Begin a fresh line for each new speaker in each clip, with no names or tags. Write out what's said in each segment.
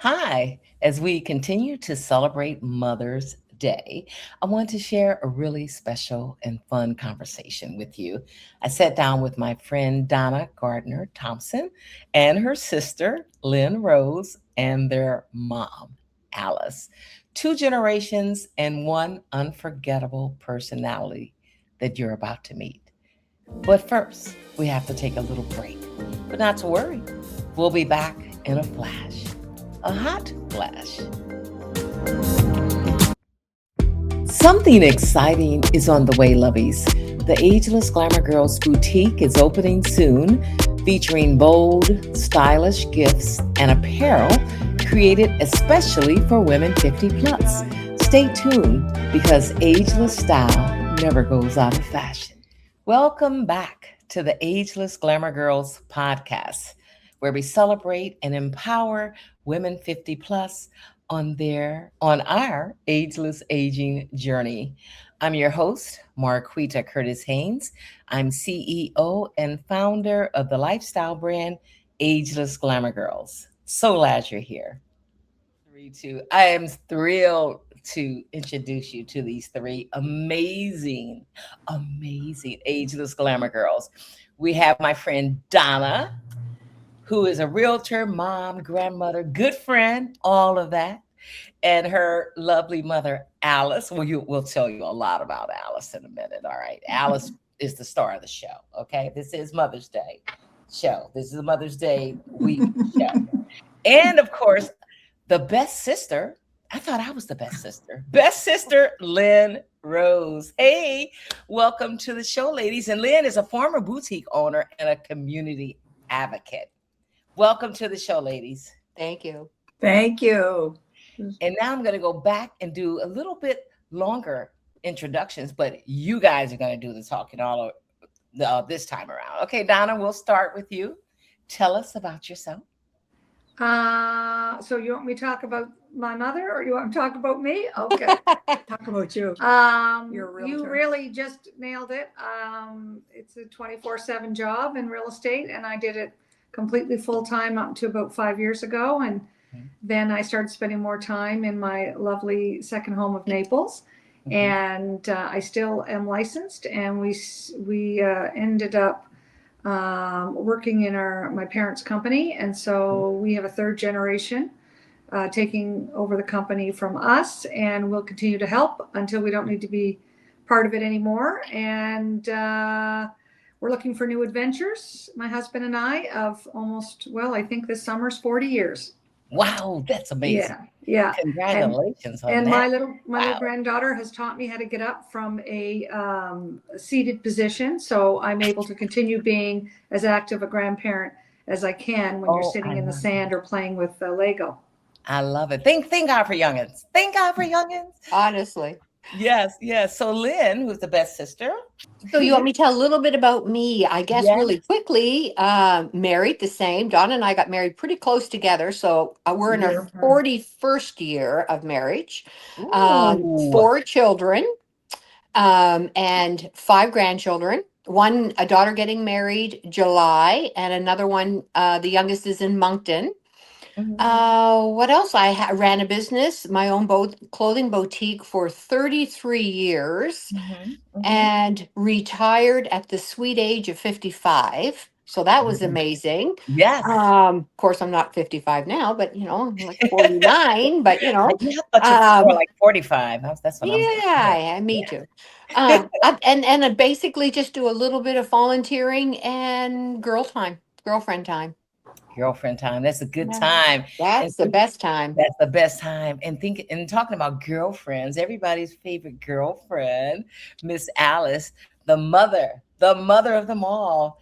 Hi, as we continue to celebrate Mother's Day, I want to share a really special and fun conversation with you. I sat down with my friend Donna Gardiner Thompson and her sister, Lynn Rose, and their mom, Alice. Two generations and one unforgettable personality that you're about to meet. But first, we have to take a little break. But not to worry, we'll be back in a flash. A hot flash. Something exciting is on the way, lovies. The Ageless Glamour Girls Boutique is opening soon, featuring bold, stylish gifts and apparel created especially for women 50 plus. Stay tuned because ageless style never goes out of fashion. Welcome back to the Ageless Glamour Girls Podcast, where we celebrate and empower women 50 plus on our ageless aging journey. I'm your host, Marquita Curtis Haynes. I'm CEO and founder of the lifestyle brand Ageless Glamour Girls. So glad you're here. I am thrilled to introduce you to these three amazing ageless glamour girls. We have my friend Donna, who is a realtor, mom, grandmother, good friend, all of that. And her lovely mother, Alice. Well, we'll tell you a lot about Alice in a minute. All right. Alice is the star of the show. Okay. This is Mother's Day show. This is the Mother's Day week show. And of course, the best sister. I thought I was the best sister. Best sister, Lynn Rose. Hey, welcome to the show, ladies. And Lynn is a former boutique owner and a community advocate. Welcome to the show, ladies.
Thank you.
Thank you.
And now I'm going to go back and do a little bit longer introductions, but you guys are going to do the talking all this time around. Okay, Donna, we'll start with you. Tell us about yourself.
So you want me to talk about my mother or you want to talk about me? Okay.
Talk about you.
You're a realtor. You really just nailed it. It's a 24/7 job in real estate, and I did it completely full time up to about 5 years ago. And then I started spending more time in my lovely second home of Naples. And I still am licensed, and we ended up working in my parents' company. And so we have a third generation taking over the company from us, and we'll continue to help until we don't need to be part of it anymore. And we're looking for new adventures, my husband and I, of almost, well, I think this summer's 40 years.
Wow, that's amazing.
Yeah.
Congratulations on
and
that.
my little granddaughter has taught me how to get up from a seated position, so I'm able to continue being as active a grandparent as I can when you're sitting in the sand or playing with Lego.
I love it. Thank God for youngins. Thank God for youngins.
Honestly.
Yes. So Lynn, who's the best sister.
So you want me to tell a little bit about me? I guess
Yes.
really quickly. Married the same. Donna and I got married pretty close together. So we're in our 41st year of marriage. 4 children and 5 grandchildren. A daughter getting married July, and another one, the youngest is in Moncton. What else? I ran a business, my own clothing boutique for 33 years and retired at the sweet age of 55. So that was amazing.
Yes.
Of course, I'm not 55 now, but I'm like 49. But
I thought you were like 45. That's what
yeah, me too. And I basically just do a little bit of volunteering and girlfriend time.
Girlfriend time. That's a good time.
That's the best time.
That's the best time. And talking about girlfriends, everybody's favorite girlfriend, Miss Alice, the mother of them all.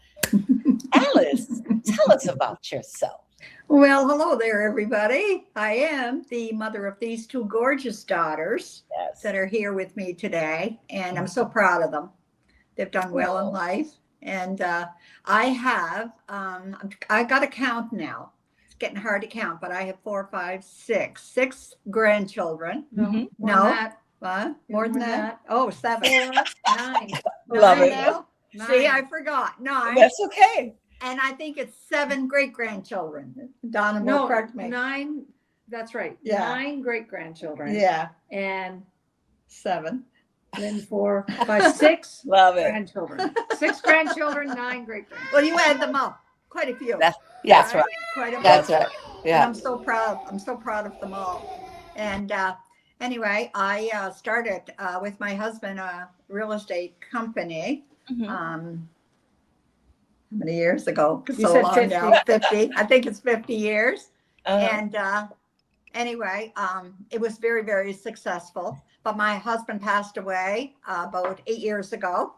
Alice, tell us about yourself.
Well, hello there, everybody. I am the mother of these 2 gorgeous daughters that are here with me today, and I'm so proud of them. They've done well in life. And I have, I got to count now. It's getting hard to count, but I have 4, 5, 6 grandchildren.
No,
more than that. Oh, 7.
9.
Love it.
Now? See, I forgot. 9.
That's okay.
And I think it's 7 great grandchildren. Donna will correct me.
9. That's right.
Yeah.
9 great-grandchildren.
Yeah.
And
7.
Lynn 4, 5, 6
Love it.
grandchildren. 6 grandchildren, 9 great-grandchildren.
Well, you add them up. Quite a few.
That's right.
Quite a
That's
bunch.
right.
And
Yeah.
I'm so proud. I'm so proud of them all. And anyway, I started with my husband a real estate company. How many years ago?
You
So
said
long
50.
now. 50. I think it's 50 years.
Uh-huh.
And anyway, it was very, very successful. But my husband passed away about 8 years ago.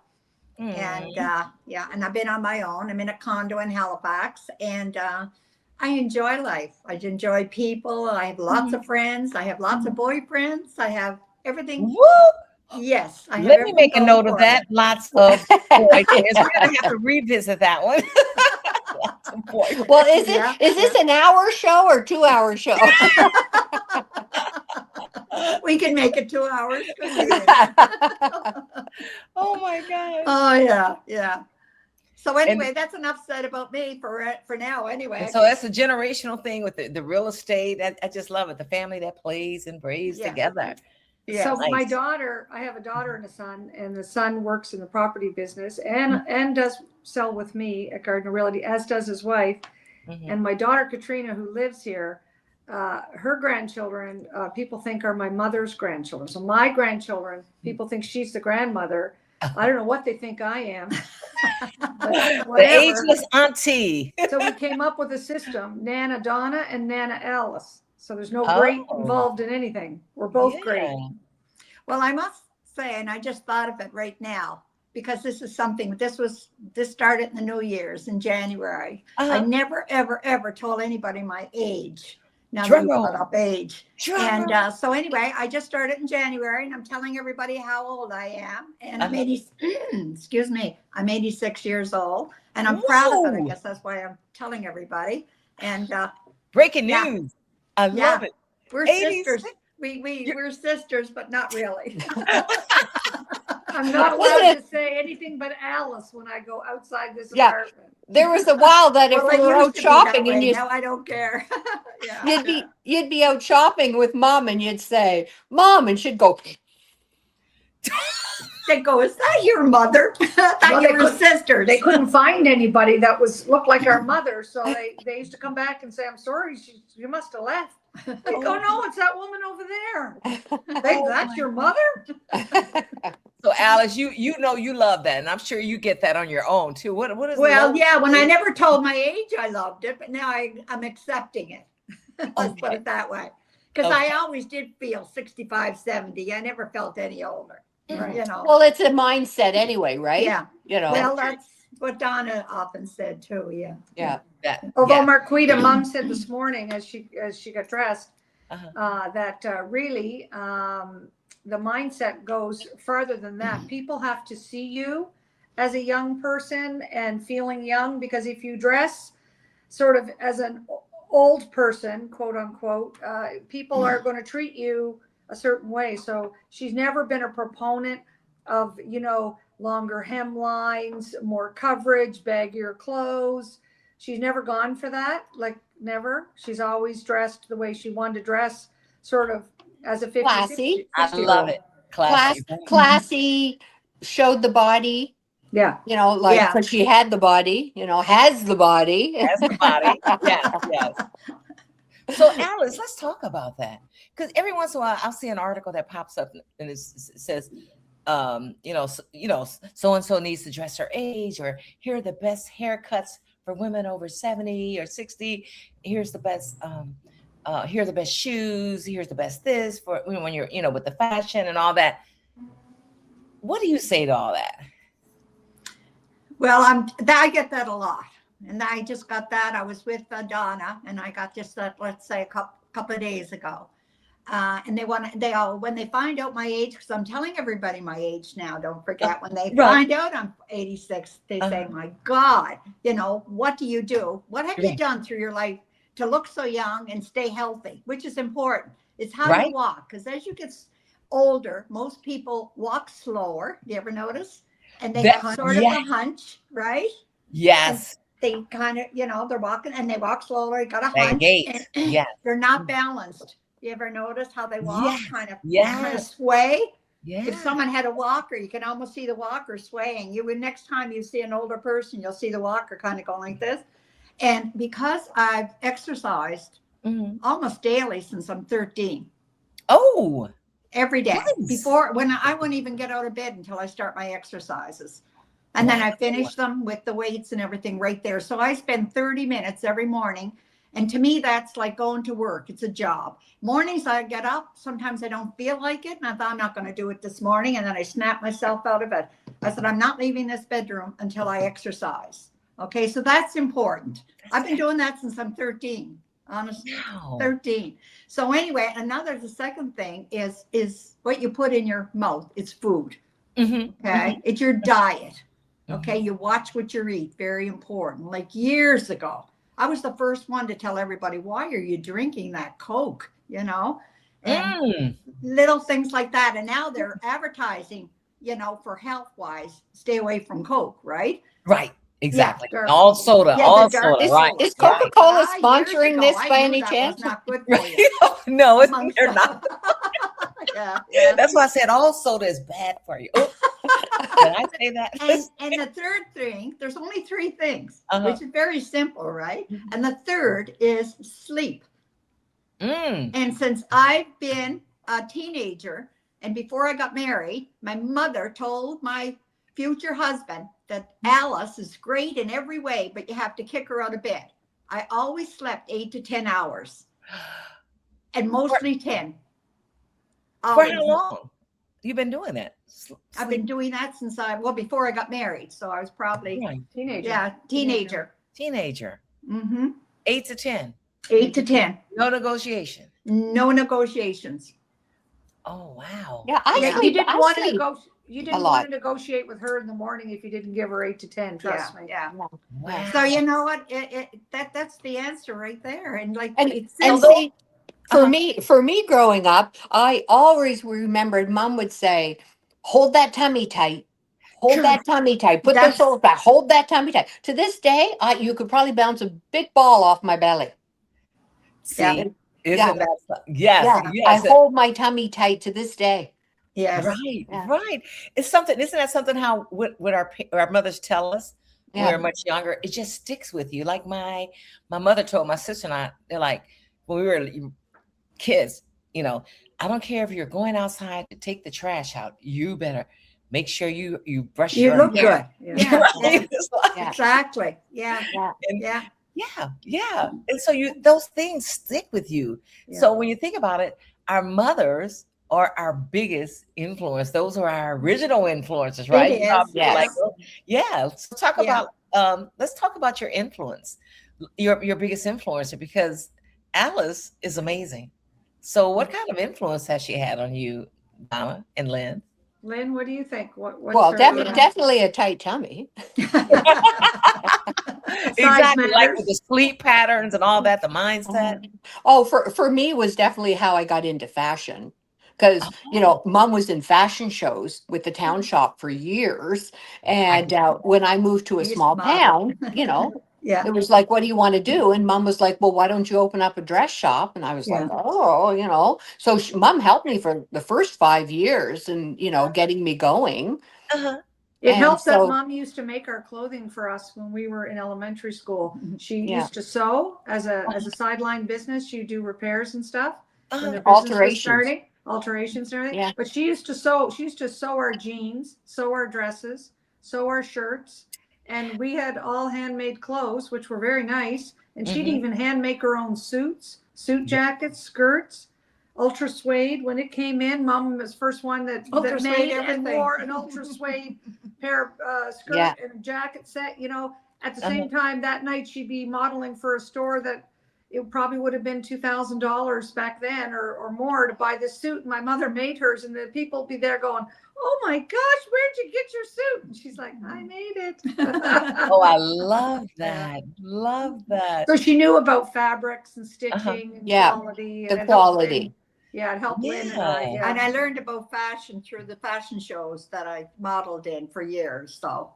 And and I've been on my own. I'm in a condo in Halifax, and I enjoy life. I enjoy people. I have lots of friends. I have lots of boyfriends. I have everything.
Woo!
Yes, I have
Let me make a
everything
note
going
of
for
that.
me.
Lots of boy friends. We're gonna have to revisit that one. Lots of boy friends.
Well,
Yeah,
is this an hour show or 2-hour show?
We can make it 2 hours.
Oh my gosh.
Oh yeah, yeah. So anyway, that's enough said about me for now. Anyway,
And so that's a generational thing with the real estate. I just love it. The family that plays and prays
Yeah.
together.
yeah.
So my
Nice.
daughter, I have a daughter and a son, and the son works in the property business and does sell with me at Gardiner Realty, as does his wife.
Mhm.
And my daughter Katrina, who lives here, her grandchildren, people think are my mother's grandchildren. So my grandchildren, people think she's the grandmother. I don't know what they think I am. But
The
whatever.
ageless auntie.
So we came up with a system, Nana Donna and Nana Alice. So there's no
Oh.
great involved in anything. We're both great.
Yeah.
Well, I must say, and I just thought of it right now, because this is something, this started in the New Year's in January. I
Uh-huh.
never, ever, ever told anybody my age. Now that
Drum
you
roll.
brought up age.
Drum
And
roll.
so anyway, I just started in January, and I'm telling everybody how old I am. And I'm 86 years old, and I'm proud of it. I
Whoa.
guess that's why I'm telling everybody. And
Breaking
yeah.
news. I love it.
we're
86.
sisters. We're sisters, but not really.
I'm not allowed to say anything but Alice when I go outside this
Yeah.
apartment.
There was a while that if
Well,
we
it
were
used
out
to be that
shopping and
way.
you
Now I don't care. Yeah.
you'd be out shopping with mom and you'd say, "Mom," and she'd go,
They go, "Is that your mother?" I thought
Well,
you
they
were
could-
sisters.
They couldn't find anybody that looked like our mother, so they used to come back and say, "I'm sorry, you must have left." I go, "No, it's that woman over there." That's your mother?
So Alice, you know you love that, and I'm sure you get that on your own too. What is
Well,
love?
yeah, when I never told my age, I loved it, but now I'm accepting it. Let's put it that way. Because I always did feel 65, 70. I never felt any older.
Right.
You know.
"Well, it's a mindset anyway, right?"
Yeah.
You know.
Well, that's what Donna often said too. Yeah.
Yeah.
Although
Yeah.
Marquita, mom said this morning as she got dressed,
Uh-huh.
that really the mindset goes further than that. People have to see you as a young person and feeling young, because if you dress sort of as an old person, quote unquote, people are going to treat you a certain way. So she's never been a proponent of, longer hemlines, more coverage, baggier clothes. She's never gone for that, like never. She's always dressed the way she wanted to dress, sort of as a 50,
Classy.
60,
I love it. Classy.
Classy, showed the body,
Yeah.
Yeah.
because she had the body, has the body.
Has the body. Yes. So Alice, let's talk about that, because every once in a while I'll see an article that pops up and it says, so and so needs to dress her age, or here are the best haircuts for women over 70 or 60. Here's the best. Here are the best shoes. Here's the best this for when you're, with the fashion and all that. What do you say to all that?
Well, I get that a lot. And I just got that. I was with Donna, and I got just that, let's say, a couple of days ago. And when they find out my age, because I'm telling everybody my age now, don't forget, when they find out I'm 86, they say, "My God, what do you do? What have you done through your life to look so young and stay healthy?" Which is important. It's how you walk. Because as you get older, most people walk slower. Do you ever notice? And they have sort of a hunch, right?
Yes.
they kind of, they're walking and they walk slowly, got a
That
hunch.
gait.
And
Yes.
they're not balanced. You ever notice how they walk?
Yes.
Kind of
Yes.
sway?
Yeah.
If someone had a walker, you can almost see the walker swaying. Next time you see an older person, you'll see the walker kind of going like this. And because I've exercised almost daily since I'm 13.
Oh.
Every day.
Nice.
When I wouldn't even get out of bed until I start my exercises. And then I finish them with the weights and everything right there. So I spend 30 minutes every morning. And to me, that's like going to work. It's a job. Mornings I get up. Sometimes I don't feel like it. And I thought, I'm not going to do it this morning. And then I snap myself out of it. I said, I'm not leaving this bedroom until I exercise. Okay. So that's important. I've been doing that since I'm 13. Honestly, 13. So anyway, the second thing is what you put in your mouth. It's food. Okay. It's your diet. Okay. You watch what you eat. Very important. Like years ago, I was the first one to tell everybody, why are you drinking that Coke? And little things like that. And now they're advertising, for health wise, stay away from Coke, right?
Right. Exactly.
Yeah,
all soda. Right.
Is Coca-Cola sponsoring this by any chance?
Not good for you.
No, they're not.
Yeah.
That's why I said all soda is bad for you. Oh, did I say that?
And the third thing, there's only 3 things, which is very simple, right? And the third is sleep. And since I've been a teenager and before I got married, my mother told my future husband that Alice is great in every way, but you have to kick her out of bed. I always slept 8 to 10 hours and mostly 10.
For how long? You've been doing that?
I've been doing that since before I got married. So I was probably
teenager.
Yeah, teenager.
8 to 10.
8 to 10.
No negotiation.
No negotiations.
Oh wow.
Yeah,
you didn't want to negotiate with her in the morning if you didn't give her 8 to 10. Trust me.
Yeah.
Wow.
So you know what? That's the answer right there. And
for me growing up, I always remembered Mom would say, "Hold that tummy tight. Hold that tummy tight. Put the shoulders back. Hold that tummy tight." To this day, you could probably bounce a big ball off my belly.
See, isn't that? Yes.
I hold my tummy tight to this day.
Yes.
Right. It's something. Isn't that something? How what our mothers tell us when we're much younger, it just sticks with you. Like my mother told my sister and I. They're like, when we were kids, I don't care if you're going outside to take the trash out. You better make sure you brush your hair.
You look good. Yeah. Exactly. Yeah.
And so those things stick with you. Yeah. So when you think about it, our mothers are our biggest influence. Those are our original influences, right?
It is.
Yes.
So let's talk about your influence, your biggest influencer, because Alice is amazing. So what kind of influence has she had on you, Donna and Lynn?
Lynn, what do you think?
Definitely a tight tummy.
Exactly, like with the sleep patterns and all that, the mindset.
Oh, for me, it was definitely how I got into fashion. Because, Mom was in fashion shows with the town shop for years. And when I moved to a small town, it was like, what do you want to do? And Mom was like, well, why don't you open up a dress shop? And I was like, So Mom helped me for the first 5 years and, getting me going.
It helps that Mom used to make our clothing for us when we were in elementary school. She used to sew as a sideline business. She'd do repairs and stuff. Alterations and everything.
Yeah.
But she used to sew. She used to sew our jeans, sew our dresses, sew our shirts, and we had all handmade clothes, which were very nice. And she'd even hand make her own suits, suit jackets, skirts, ultra suede. When it came in, Mom was the first one that made and wore an ultra suede pair of skirt and jacket set. At the same time that night, she'd be modeling for a store that. It probably would have been $2,000 back then or more to buy this suit. And my mother made hers, and the people would be there going, "Oh my gosh, where'd you get your suit?" And she's like, "I made it."
Oh, I love that. Love that.
So she knew about fabrics and stitching and quality.
The quality.
It helped Lynn and I. Yeah.
And I learned about fashion through the fashion shows that I modeled in for years. So.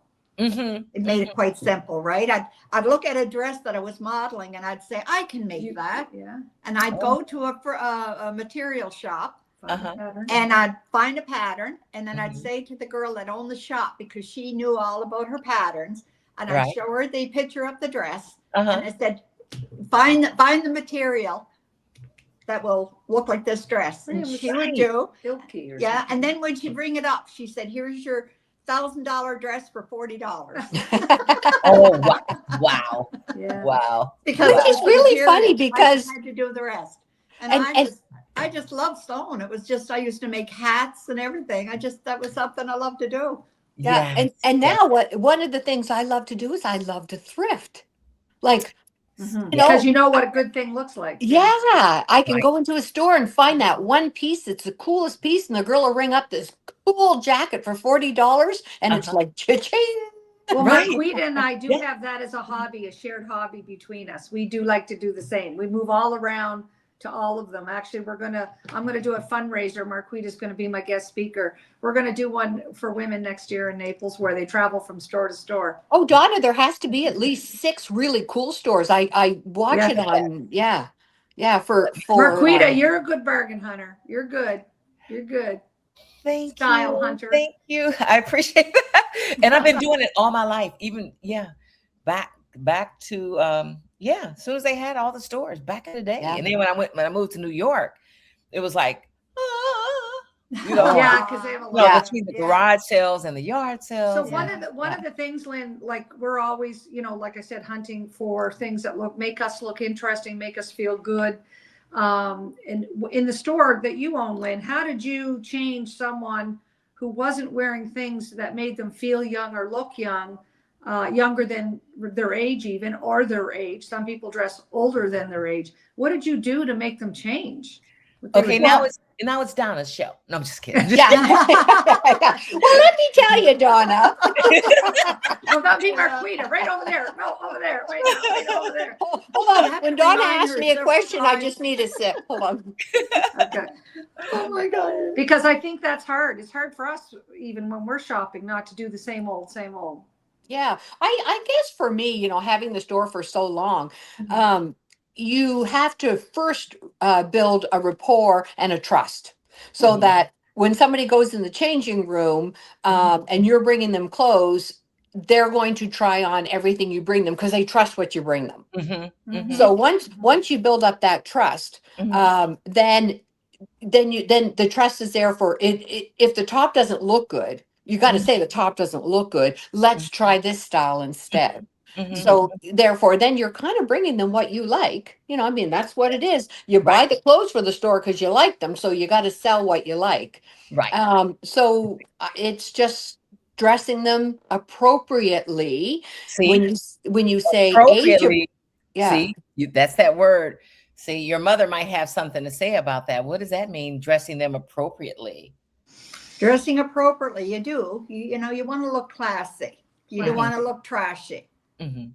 It made it quite simple, right? I'd look at a dress that I was modeling and I'd say, I can make that.
Yeah.
And I'd go to a material shop
Pattern.
and I'd find a pattern. And then I'd say to the girl that owned the shop, because she knew all about her patterns, and I'd show her the picture of the dress. And I said, find the material that will look like this dress. And she would do. Yeah. And then when she bring it up, she said, here's your $1,000 dress for $40.
Oh, wow.
Yeah.
Wow.
Because
Which is really funny because
I had to do the rest. And I just love sewing. It was just, I used to make hats and everything. That was something I loved to do.
Yeah. And now one of the things I love to do is I love to thrift. Like,
because you know what a good thing looks like.
Yeah, I can go into a store and find that one piece that's the coolest piece, and the girl will ring up this cool jacket for $40, and it's like cha-ching.
Well, Marquita and I do have that as a hobby, a shared hobby between us. We do like to do the same. We move all around to all of them. Actually, I'm gonna do a fundraiser. Marquita's gonna be my guest speaker. We're gonna do one for women next year in Naples where they travel from store to store.
Oh, Donna, there has to be at least 6 really cool stores. I watch it on for
Marquita, you're a good bargain hunter. You're good.
Thank
Style
you.
hunter.
Thank you. I appreciate that. And I've been doing it all my life. Even back to as soon as they had all the stores back in the day. And then when I moved to New York, it was like
because they have a lot
between the garage sales and the yard sales.
So one of the things, Lynn, like we're always, like I said, hunting for things that make us look interesting, make us feel good. And in the store that you own, Lynn, how did you change someone who wasn't wearing things that made them feel young or look young, younger than their age even, or their age? Some people dress older than their age. What did you do to make them change?
Okay, now it's Donna's show. No, I'm just kidding.
Well, let me tell you, Donna.
Well, that'd be Marquita, right over there. No, over there. Wait, right over there.
Hold on. When Donna asks me a question, I just need a sip. Hold on.
Okay. Oh my God. Because I think that's hard. It's hard for us, even when we're shopping, not to do the same old.
Yeah. I guess for me, having the store for so long, you have to first build a rapport and a trust so that when somebody goes in the changing room and you're bringing them clothes, they're going to try on everything you bring them because they trust what you bring them. So once you build up that trust, then the trust is there for it. If the top doesn't look good, you got to say the top doesn't look good. Let's try this style instead. So therefore, then you're kind of bringing them what you like. That's what it is. You buy the clothes for the store because you like them. So you got to sell what you like.
Right.
So it's just dressing them appropriately.
See,
when you say
appropriately,
age,
that's that word. See, your mother might have something to say about that. What does that mean? Dressing them appropriately.
Dressing appropriately, you do. You want to look classy. You don't want to look trashy.
And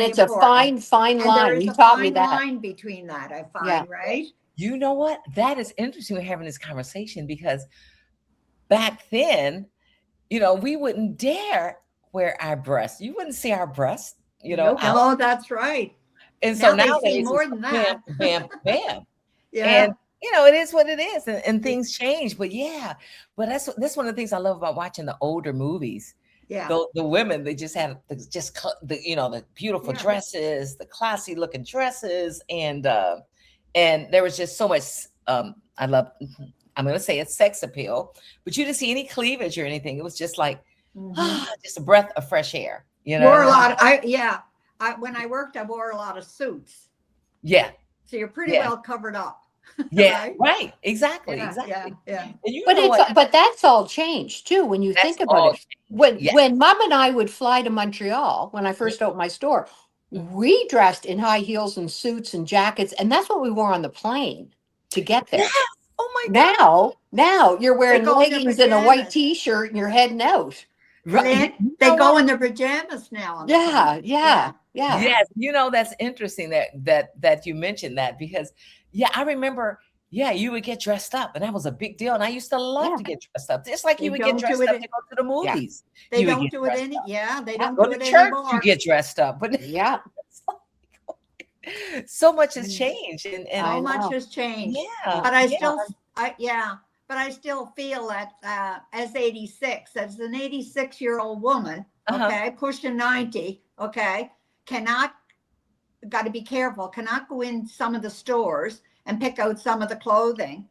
it's important. a fine line. You taught me that.
Line between that, I find, right?
You know what? That is interesting. We're having this conversation because back then, we wouldn't dare wear our breasts. You wouldn't see our breasts,
Oh, that's right.
And so
now they see more than that.
Bam.
Yeah.
And it is what it is, and things change. But that's one of the things I love about watching the older movies.
Yeah,
the women, they just had the beautiful dresses, the classy looking dresses, and there was just so much. I'm going to say it's sex appeal, but you didn't see any cleavage or anything. It was just like just a breath of fresh air.
Wore a lot. When I worked, I wore a lot of suits.
Yeah.
So you're pretty well covered up.
Yeah, right. Exactly.
Yeah.
But that's all changed too when you think about it. When Mom and I would fly to Montreal when I first opened my store, we dressed in high heels and suits and jackets, and that's what we wore on the plane to get there.
Yes. Oh my God.
Now you're wearing leggings and a white T-shirt and you're heading out.
Right. They go in their pajamas now.
Yeah.
Yes. That's interesting that you mentioned that because I remember Yeah, you would get dressed up, and that was a big deal. And I used to love to get dressed up, just like
They
you would get
don't do
dressed
it
up
in-
to go to the movies.
They
You would
don't
get
do it
dressed
any.
up.
Yeah, they don't
Go
do
to
it
church,
anymore.
you get dressed up, but
Yeah.
so much has changed, and
I
So much
know.
has changed.
yeah,
But I
yeah,
still, but I still feel that as an 86-year-old woman, okay, pushing 90, okay, got to be careful, cannot go in some of the stores and pick out some of the clothing,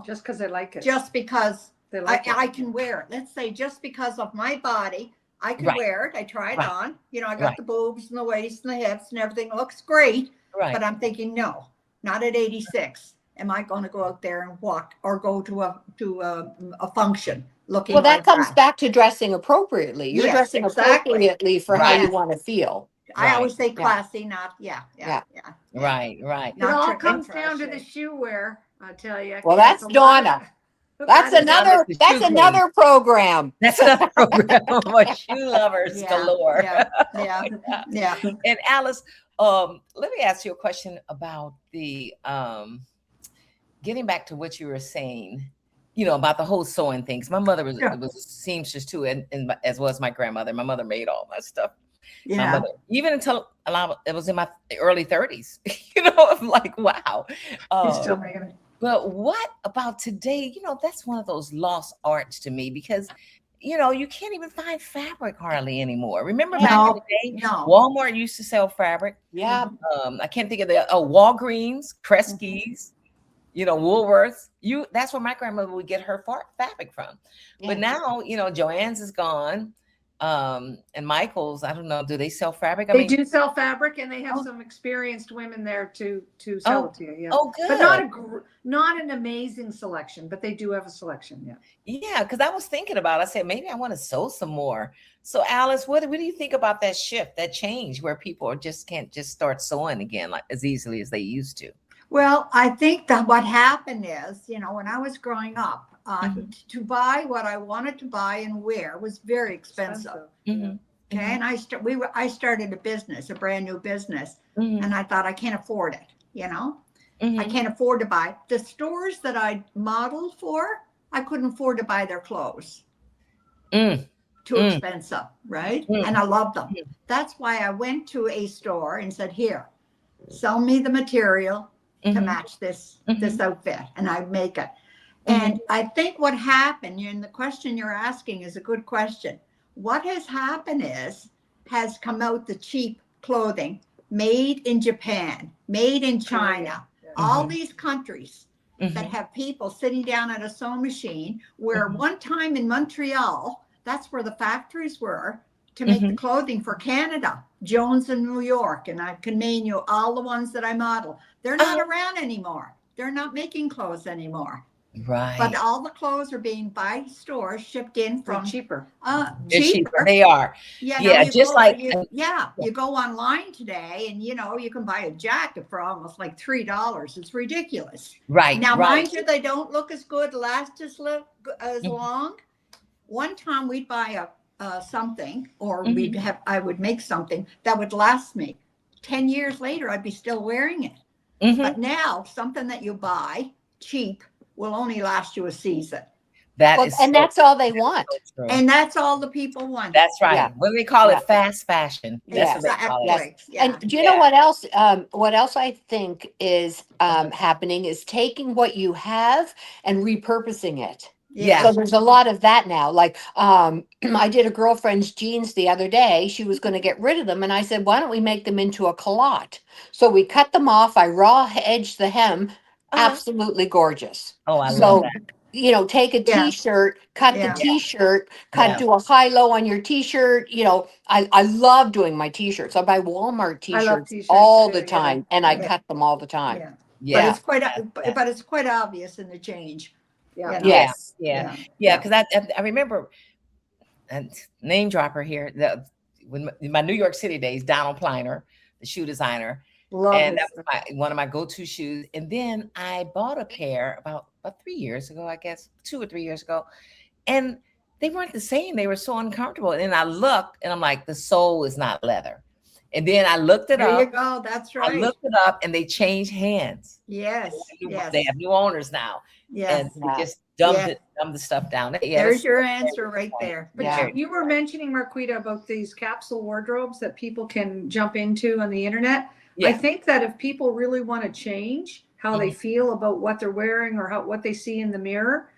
Just because they like it.
just because
They like it.
I can wear it. Let's say just because of my body, I can
Right.
wear it. I try it
Right.
on. I got
Right.
the boobs and the waist and the hips and everything looks great.
right.
But I'm thinking, no, not at 86. Am I going to go out there and walk or go to a function looking
Well, that
like
comes
that?
back to dressing appropriately. You're
Yes,
dressing
exactly.
appropriately for how
Right.
you want to feel.
I always say
Yeah.
classy, not
Yeah.
Right.
It
Not
all
trick
comes
and
down to
trash.
the shoe wear, I tell you.
Well, that's Donna. That's
Donna
another.
is the
That's
shoe queen.
another program.
That's another program for shoe lovers galore.
Yeah.
And Alice, let me ask you a question about the getting back to what you were saying, about the whole sewing things. My mother was a seamstress too, and as well as my grandmother. My mother made all my stuff. My mother, even until it was in my early 30s. I'm like, wow.
You're still making it.
But what about today? That's one of those lost arts to me, because you can't even find fabric hardly anymore. Remember back in the day, Walmart used to sell fabric.
Yeah.
I can't think of Walgreens, Kresge's, Woolworths. That's where my grandmother would get her fabric from.
Yeah.
But now, Joann's is gone. And Michael's, I don't know, do they sell fabric?
They do sell fabric, and they have some experienced women there to sell it to you. Yeah.
Oh, good.
But not an amazing selection, but they do have a selection. Yeah.
Yeah, because I was thinking about it. I said, maybe I want to sew some more. So Alice, what do you think about that shift, that change where people can't just start sewing again like as easily as they used to?
Well, I think that what happened is, when I was growing up, to buy what I wanted to buy and wear was very expensive.
Mm-hmm.
Okay, and I started a brand new business, and I thought I can't afford it. I can't afford to buy. The stores that I modeled for, I couldn't afford to buy their clothes. Too expensive, right? And I loved them. That's why I went to a store and said, "Here, sell me the material to match this outfit," and I'd make it. And I think what happened, and the question you're asking is a good question. What has happened has come out the cheap clothing made in Japan, made in China, all these countries that have people sitting down at a sewing machine, where one time in Montreal, that's where the factories were to make the clothing for Canada, Jones in New York, and I can name you all the ones that I model. They're not around anymore. They're not making clothes anymore.
Right.
But all the clothes are being by stores shipped in from
cheaper.
Cheaper.
They are.
Yeah,
just
you go online today, and you can buy a jacket for almost like $3. It's ridiculous.
Right.
Now,
right.
mind you, they don't look as good, last as long. One time we'd buy something, or I would make something that would last me 10 years later. I'd be still wearing it. But now something that you buy cheap will only last you a season.
That's all they want.
So
and that's all the people want.
That's right.
Yeah.
What do they call it? Fast fashion. That's what they call it.
Exactly. Yeah.
And do you know what else? What else I think is happening is taking what you have and repurposing it.
Yeah.
So there's a lot of that now. Like I did a girlfriend's jeans the other day. She was going to get rid of them. And I said, why don't we make them into a culotte? So we cut them off. I raw edged the hem. Absolutely gorgeous.
Oh, I love that.
Take a t-shirt, cut the t-shirt, do a high-low on your t-shirt. I love doing my t-shirts. I buy Walmart t-shirts all the time, and I cut them all the time.
Yeah.
But it's quite obvious in the change.
Yeah.
Yes.
Yeah. Because I remember, and name dropper here, when my New York City days, Donald Pliner, the shoe designer. And that was one of my go-to shoes. And then I bought a pair about 3 years ago, I guess, 2 or 3 years ago. And they weren't the same. They were so uncomfortable. And I looked and I'm like, the sole is not leather. And then I looked it
There
up.
you go. That's
I
right.
looked it up, and they changed hands.
Yes. Yes.
They have new owners now.
Yes.
And they just dumbed the stuff down. Yeah,
There's your answer right there.
But
Yeah.
you were mentioning, Marquita, about these capsule wardrobes that people can jump into on the internet. I think that if people really want to change how they feel about what they're wearing or what they see in the mirror,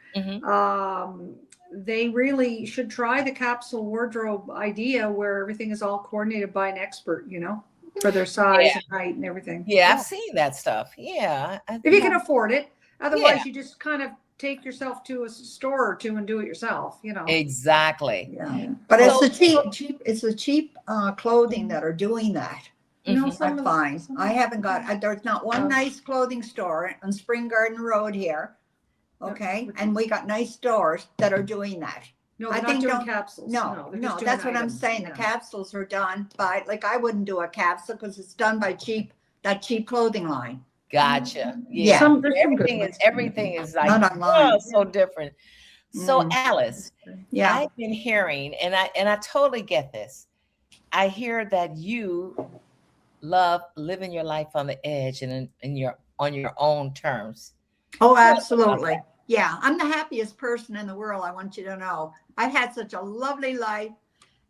they really should try the capsule wardrobe idea where everything is all coordinated by an expert, you know, for their size and height and everything.
Yeah, I've seen that stuff. Yeah.
If you can afford it. Otherwise, you just kind of take yourself to a store or two and do it yourself, you know.
Exactly.
Yeah. But it's the cheap clothing that are doing that.
You know,
I find I haven't got, there's not one nice clothing store on Spring Garden Road here. Okay. And we got nice stores that are doing that.
No, they're not doing capsules.
No, that's what I'm saying. The capsules are done by, like, I wouldn't do a capsule because it's done by that cheap clothing line.
Gotcha.
Yeah.
Everything is like
not online.
So different. So Alice, I've been hearing, and I totally get this. I hear that you love living your life on the edge and on your own terms.
Oh, absolutely. Yeah, I'm the happiest person in the world. I want you to know. I've had such a lovely life,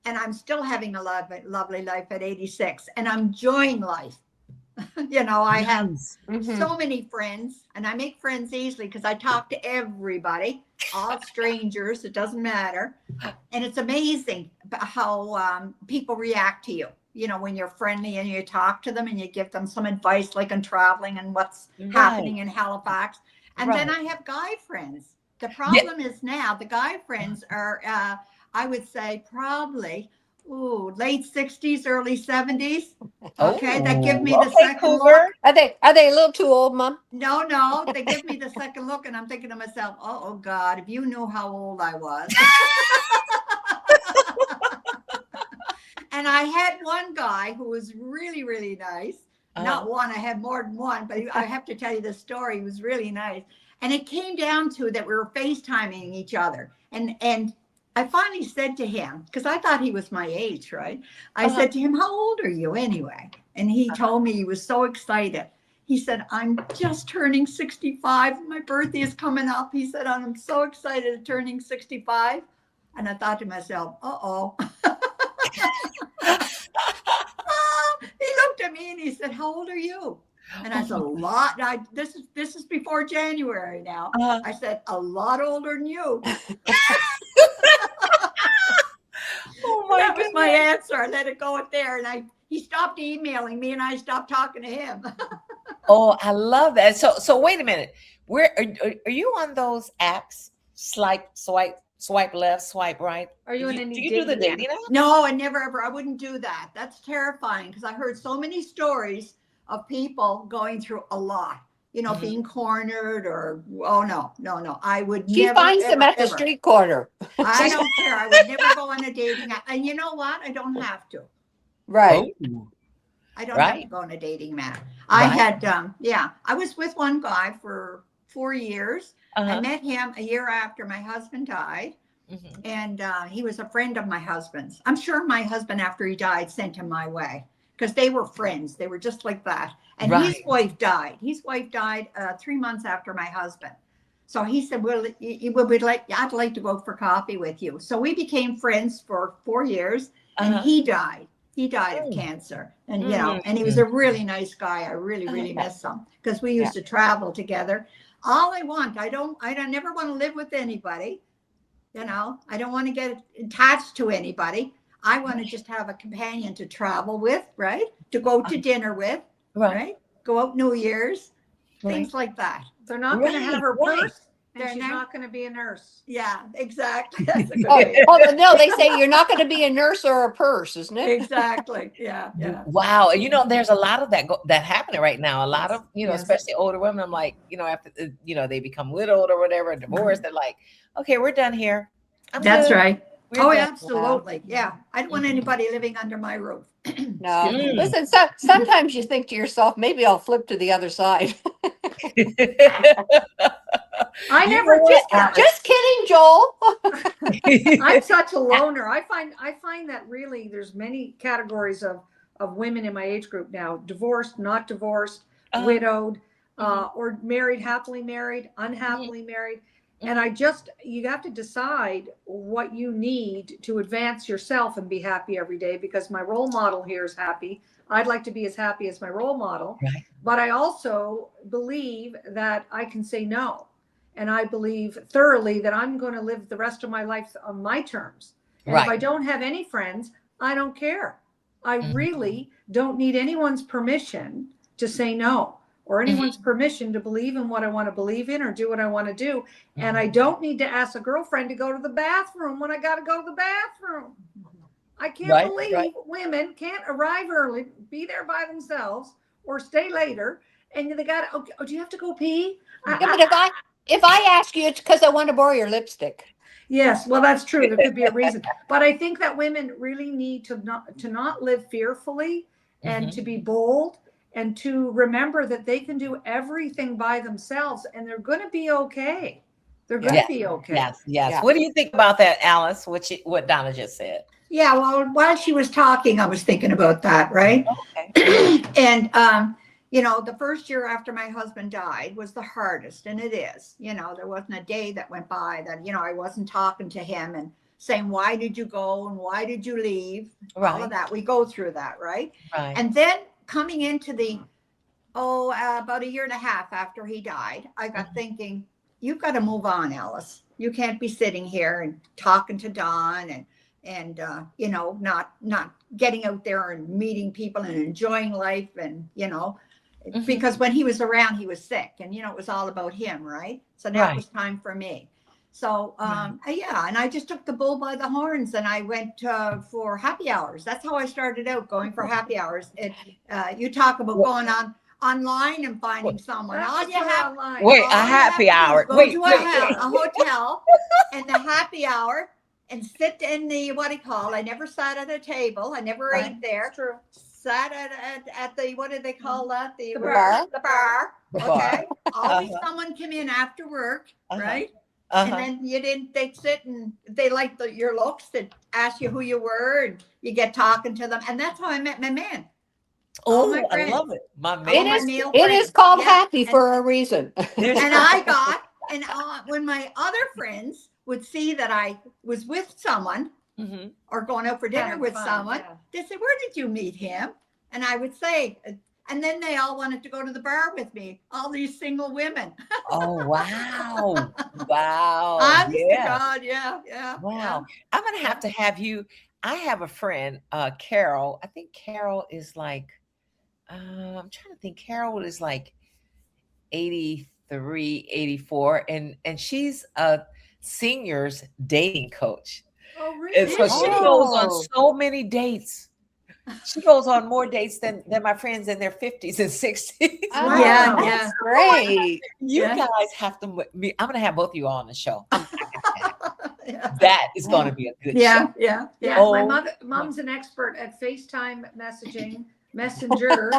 and I'm still having a lovely life at 86, and I'm enjoying life. You know, I have so many friends, and I make friends easily because I talk to everybody, all strangers. It doesn't matter. And it's amazing how people react to you. You know, when you're friendly and you talk to them and you give them some advice, like on traveling and what's happening in Halifax. And then I have guy friends. The problem is now the guy friends are, I would say, probably late 60s, early 70s. Okay, that give me the second look.
Are they a little too old, Mom?
No, they give me the second look, and I'm thinking to myself, oh God, if you knew how old I was. And I had one guy who was really, really nice. Not one, I had more than one, but I have to tell you the story. He was really nice. And it came down to that we were FaceTiming each other. And I finally said to him, because I thought he was my age, right? I said to him, how old are you anyway? And he told me he was so excited. He said, I'm just turning 65. My birthday is coming up. He said, I'm so excited at turning 65. And I thought to myself, uh-oh. He looked at me and he said, how old are you? And I said, a lot. This is before January now. I said, a lot older than you. That was my answer. I let it go at there. And he stopped emailing me and I stopped talking to him.
Oh, I love that. So wait a minute. Where are you on those apps? Swipe left, swipe right.
Are you in any?
Do you do the dating app?
No, I never ever. I wouldn't do that. That's terrifying because I heard so many stories of people going through a lot. You know, being cornered or no. I would never.
She finds them at the street corner.
I don't care. I would never go on a dating app. And you know what? I don't have to.
Right.
Oh.
I don't have to go on a dating app. I had I was with one guy for 4 years. I met him a year after my husband died. And he was a friend of my husband's. I'm sure my husband, after he died, sent him my way because they were friends. They were just like that. And his wife died. His wife died 3 months after my husband. So he said, well, I'd like to go for coffee with you. So we became friends for 4 years and he died. He died of cancer. And, you know, and he was a really nice guy. I really, really miss him because we used to travel together. All I want, I never want to live with anybody. You know, I don't want to get attached to anybody. I want to just have a companion to travel with, right? To go to dinner with, right? Go out New Year's, things like that.
They're not going to have her purse, and she's not going to be a nurse.
Yeah, exactly. That's a good
no, they say you're not going to be a nurse or a purse, isn't it?
Exactly. Yeah.
Wow. You know, there's a lot of that happening right now. A lot of, you know, especially older women. I'm like, you know, after, you know, they become widowed or whatever, divorced, they're like, okay, we're done here.
That's
good.
right.
We're done.
Absolutely. Yeah. I don't want anybody living under my roof.
No. Listen, sometimes you think to yourself, maybe I'll flip to the other side.
I never
just kidding, Joel.
I'm such a loner. I find that really there's many categories of of women in my age group now, divorced, not divorced, widowed, or married, happily married, unhappily married. And you have to decide what you need to advance yourself and be happy every day, because my role model here is happy. I'd like to be as happy as my role model, but I also believe that I can say no. And I believe thoroughly that I'm going to live the rest of my life on my terms. And if I don't have any friends, I don't care. I really don't need anyone's permission to say no, or anyone's permission to believe in what I want to believe in or do what I want to do. And I don't need to ask a girlfriend to go to the bathroom when I got to go to the bathroom. I can't believe women can't arrive early, be there by themselves, or stay later. And they got, oh, do you have to go pee?
But if I ask you, it's because I want to borrow your lipstick.
Yes, well, that's true. There could be a reason. But I think that women really need to not live fearfully, and to be bold, and to remember that they can do everything by themselves, and they're going to be okay. They're going to be okay.
Yes. What do you think about that, Alice? What Donna just said?
Yeah, well, while she was talking, I was thinking about that, right? Okay. And, the first year after my husband died was the hardest, and it is. There wasn't a day that went by that, I wasn't talking to him and saying, why did you go and why did you leave? All of that. We go through that, right? And then coming into about a year and a half after he died, I got thinking, you've got to move on, Alice. You can't be sitting here and talking to Don and not getting out there and meeting people and enjoying life, and because when he was around, he was sick, and it was all about him, right? So now it was time for me. So and I just took the bull by the horns, and I went for happy hours. That's how I started out, going for happy hours. You talk about going online and finding someone. All you have,
a happy hour.
Go to a hotel and the happy hour, and sit in the I never sat at a table. I never ate there. True. Sat at the, what do they call that? The bar. The bar. Okay. Always someone come in after work, right? And then they'd sit and they liked your looks, they'd ask you who you were, and you get talking to them. And that's how I met my man.
Oh, I love it. My man.
It is called happy for a reason.
And when my other friends would see that I was with someone, or going out for dinner with someone, they say, where did you meet him? And I would say, and then they all wanted to go to the bar with me, all these single women.
Oh, wow. Wow.
Honest to God, yeah.
Wow. I'm going to have you. I have a friend, Carol. I think Carol is like, I'm trying to think. Carol is like 83, 84. And she's a seniors dating coach.
Oh, really?
And so she goes on so many dates. She goes on more dates than my friends in their 50s and 60s.
Oh, yeah, that's great.
You guys have to be. I'm going to have both of you on the show. That is going to be a good show.
Yeah.
Oh,
my mom's an expert at FaceTime messaging, Messenger.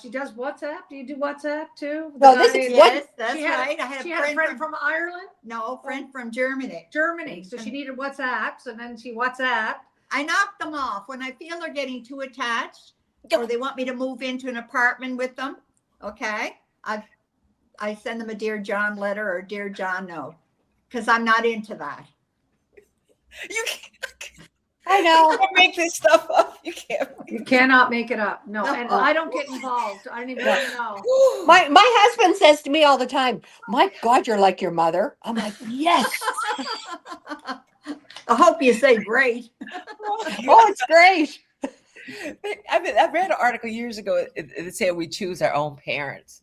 She does WhatsApp. Do you do WhatsApp too?
No, this is yes, that's right. I
had a friend from Ireland.
No, a friend from Germany.
So she needed WhatsApps, and then she WhatsApped.
I knock them off when I feel they're getting too attached, or they want me to move into an apartment with them. Okay, I send them a Dear John letter or Dear John note, because I'm not into that.
You can't.
I know.
You can't make this stuff up.
You cannot make it up. No, and I don't get involved. I don't even know.
My husband says to me all the time, "My God, you're like your mother." I'm like, yes.
I hope you say great.
Oh, it's great.
I read an article years ago that said we choose our own parents,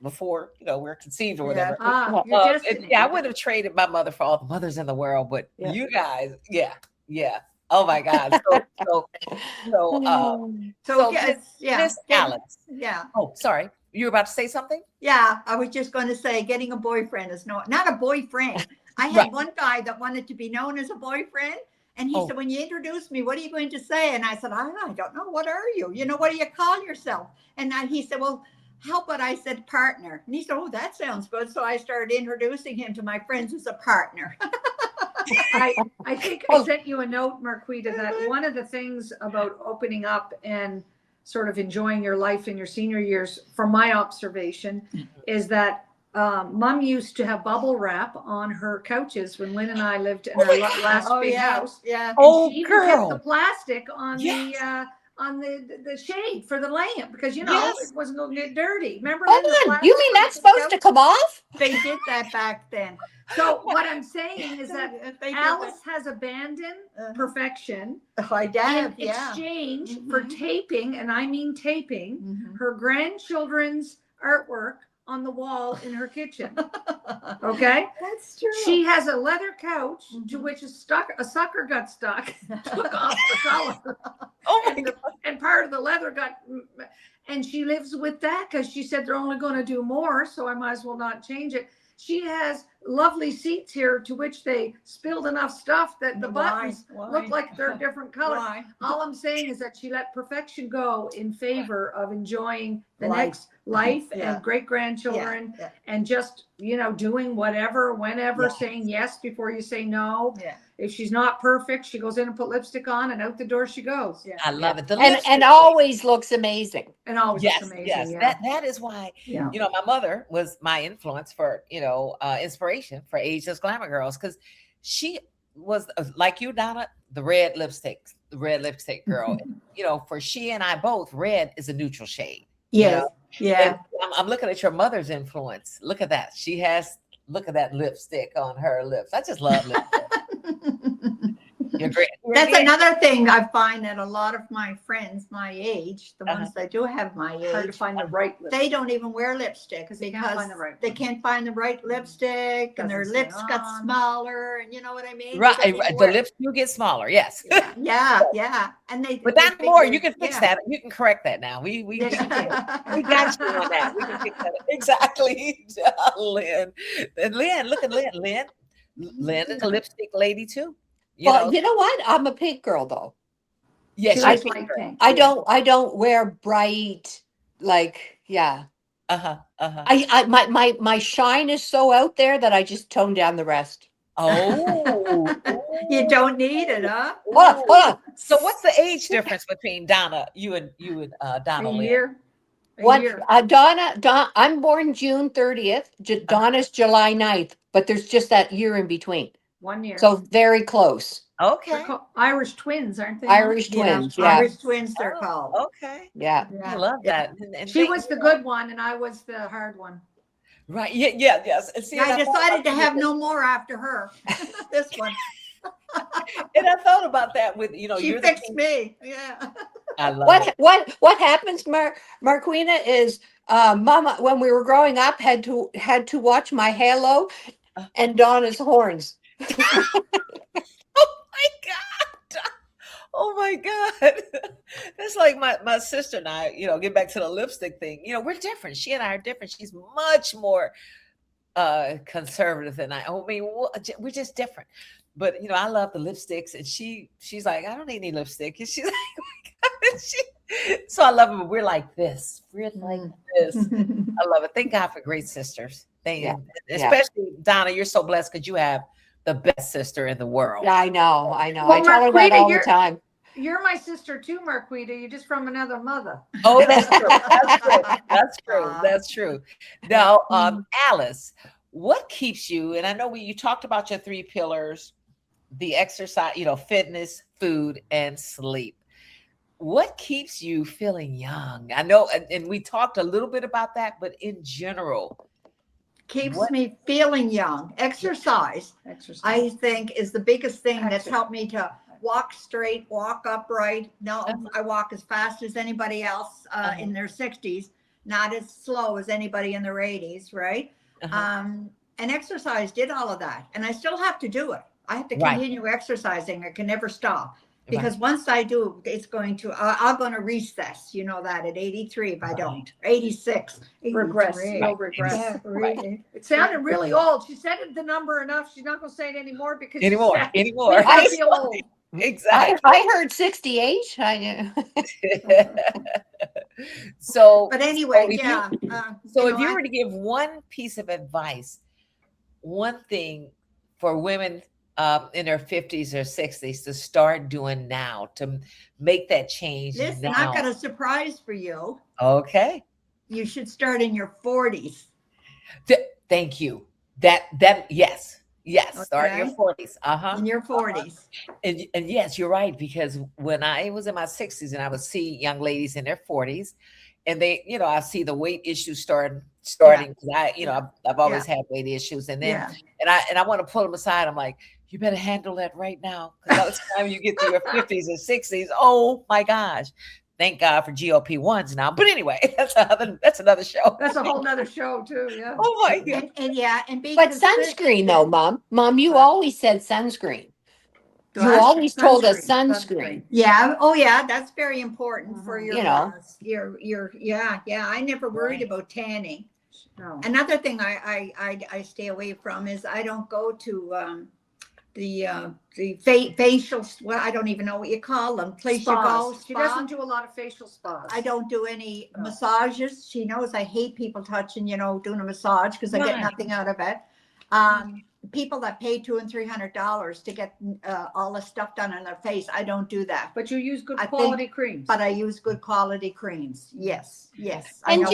before, we're conceived or whatever.
I
would have traded my mother for all the mothers in the world, but you guys, yeah. Oh my God. So Miss Alice.
Yeah.
Oh, sorry. You were about to say something?
Yeah, I was just going to say getting a boyfriend is not a boyfriend. I had one guy that wanted to be known as a boyfriend. And he said, when you introduce me, what are you going to say? And I said, I don't know. What are you? What do you call yourself? And he said, well, how about I said partner? And he said, oh, that sounds good. So I started introducing him to my friends as a partner.
I think I sent you a note, Marquita, that one of the things about opening up and sort of enjoying your life in your senior years, from my observation, is that Mom used to have bubble wrap on her couches when Lynn and I lived in our last big house.
Yeah.
And she even kept the plastic on the shade for the lamp because it wasn't going to get dirty. Remember?
You mean that's supposed to come off?
They did that back then.
So what I'm saying is that Alice has abandoned perfection in exchange for taping, and I mean taping, her grandchildren's artwork on the wall in her kitchen. Okay?
That's true.
She has a leather couch to which a sucker got stuck, took off the collar. And part of the leather got, and she lives with that because she said they're only going to do more, so I might as well not change it. She has lovely seats here to which they spilled enough stuff that the buttons look like they're a different color. All I'm saying is that she let perfection go in favor of enjoying the next life and great grandchildren and just, doing whatever, whenever, saying yes before you say no. Yeah. If she's not perfect, she goes in and put lipstick on and out the door she goes. Yeah.
I love it.
And always looks amazing.
And always looks amazing.
Yes. That is why, my mother was my influence for, inspiration for Ageless Glamour Girls, because she was like you, Donna, the red lipstick girl. For she and I both, red is a neutral shade.
Yes. Yeah.
I'm looking at your mother's influence. Look at that. Look at that lipstick on her lips. I just love lipstick. You're great.
That's another thing I find that a lot of my friends my age, the ones that do have my age,
hard to find the right lipstick.
They don't even wear lipstick because they can't find the right lipstick, and their lips got smaller, and you know what I mean?
Right. The lips do get smaller. Yes.
Yeah. And
but that's more. You can fix that. You can correct that now. We got you on that. We can fix that. Exactly. Lynn. And Lynn, look at Lynn. Lynn is a lipstick lady too.
You know what? I'm a pink girl though.
Yes,
I don't wear bright my shine is so out there that I just tone down the rest.
Oh,
you don't need it, huh?
Hold on.
So what's the age difference between Donna, you and Donna?
A year.
Donna, I'm born June 30th. Donna's July 9th, but there's just that year in between.
1 year.
So very close.
Okay.
They're called Irish twins, aren't they?
Irish twins. Yeah.
Irish twins, they're called.
Okay.
Yeah.
I love that. And
she was the good one, and I was the hard one.
Right. Yeah. Yes. And see,
I decided to have no more after her. This one.
And I thought about that with
she fixed me. Yeah.
I love
what happens, Marquina, is Mama, when we were growing up, had to watch my halo and Donna's horns.
Oh my God. That's like my sister and I, get back to the lipstick thing. We're different. She and I are different. She's much more conservative than I. I mean, we're just different. But I love the lipsticks, and she's like, I don't need any lipstick. And she's like, oh my God. So I love it. But we're like this. We're like this. I love it. Thank God for great sisters. Especially Donna, you're so blessed because you have the best sister in the world.
Yeah, I know.
Well,
I tell her that all the time.
You're my sister too, Marquita. You're just from another mother.
Oh, that's true. That's true. Now, Alice, what keeps you? And I know you talked about your 3 pillars: the exercise, fitness, food, and sleep. What keeps you feeling young? I know, and we talked a little bit about that, but in general.
Keeps me feeling young. Exercise, I think, is the biggest thing that's helped me to walk straight, walk upright. No, I walk as fast as anybody else in their 60s, not as slow as anybody in their 80s, right? And exercise did all of that. And I still have to do it. I have to continue exercising. I can never stop. Because once I do, it's going to, I'm going to recess, that at 83 if I don't. 86.
Regress. No regress.
Right.
It sounded really old. She said the number enough. She's not going to say it anymore because
anymore.
I feel old.
Exactly.
I heard 68.
So, but anyway, if
you were to give one piece of advice, one thing for women in their 50s or 60s to start doing now, to make that change
Listen,
now?
I've got a surprise for you.
Okay.
You should start in your 40s.
Thank you. Yes. Start in your
Okay.
40s. Uh-huh.
In your 40s.
And yes, you're right, because when I was in my 60s and I would see young ladies in their 40s, and they, I see the weight issues starting because I've always had weight issues, and then and I want to pull them aside. I'm like, you better handle that right now, because by the time you get to your 50s and 60s, oh my gosh. Thank God for GLP-1s now. But anyway, that's another show.
That's a whole nother show too. Yeah.
Oh my God.
And
But sunscreen, though, Mom, you always said sunscreen. You always told us sunscreen.
Yeah. Oh, yeah. That's very important for your, I never worried about tanning. No. Another thing I stay away from is I don't go to the facial. Well, I don't even know what you call them. Place spas. You go.
She doesn't do a lot of facial spas.
I don't do any massages. She knows I hate people touching, doing a massage, because I get nothing out of it. People that pay $200 and $300 to get all the stuff done on their face, I don't do that.
But you use good quality creams.
But I use good quality creams. Yes.
And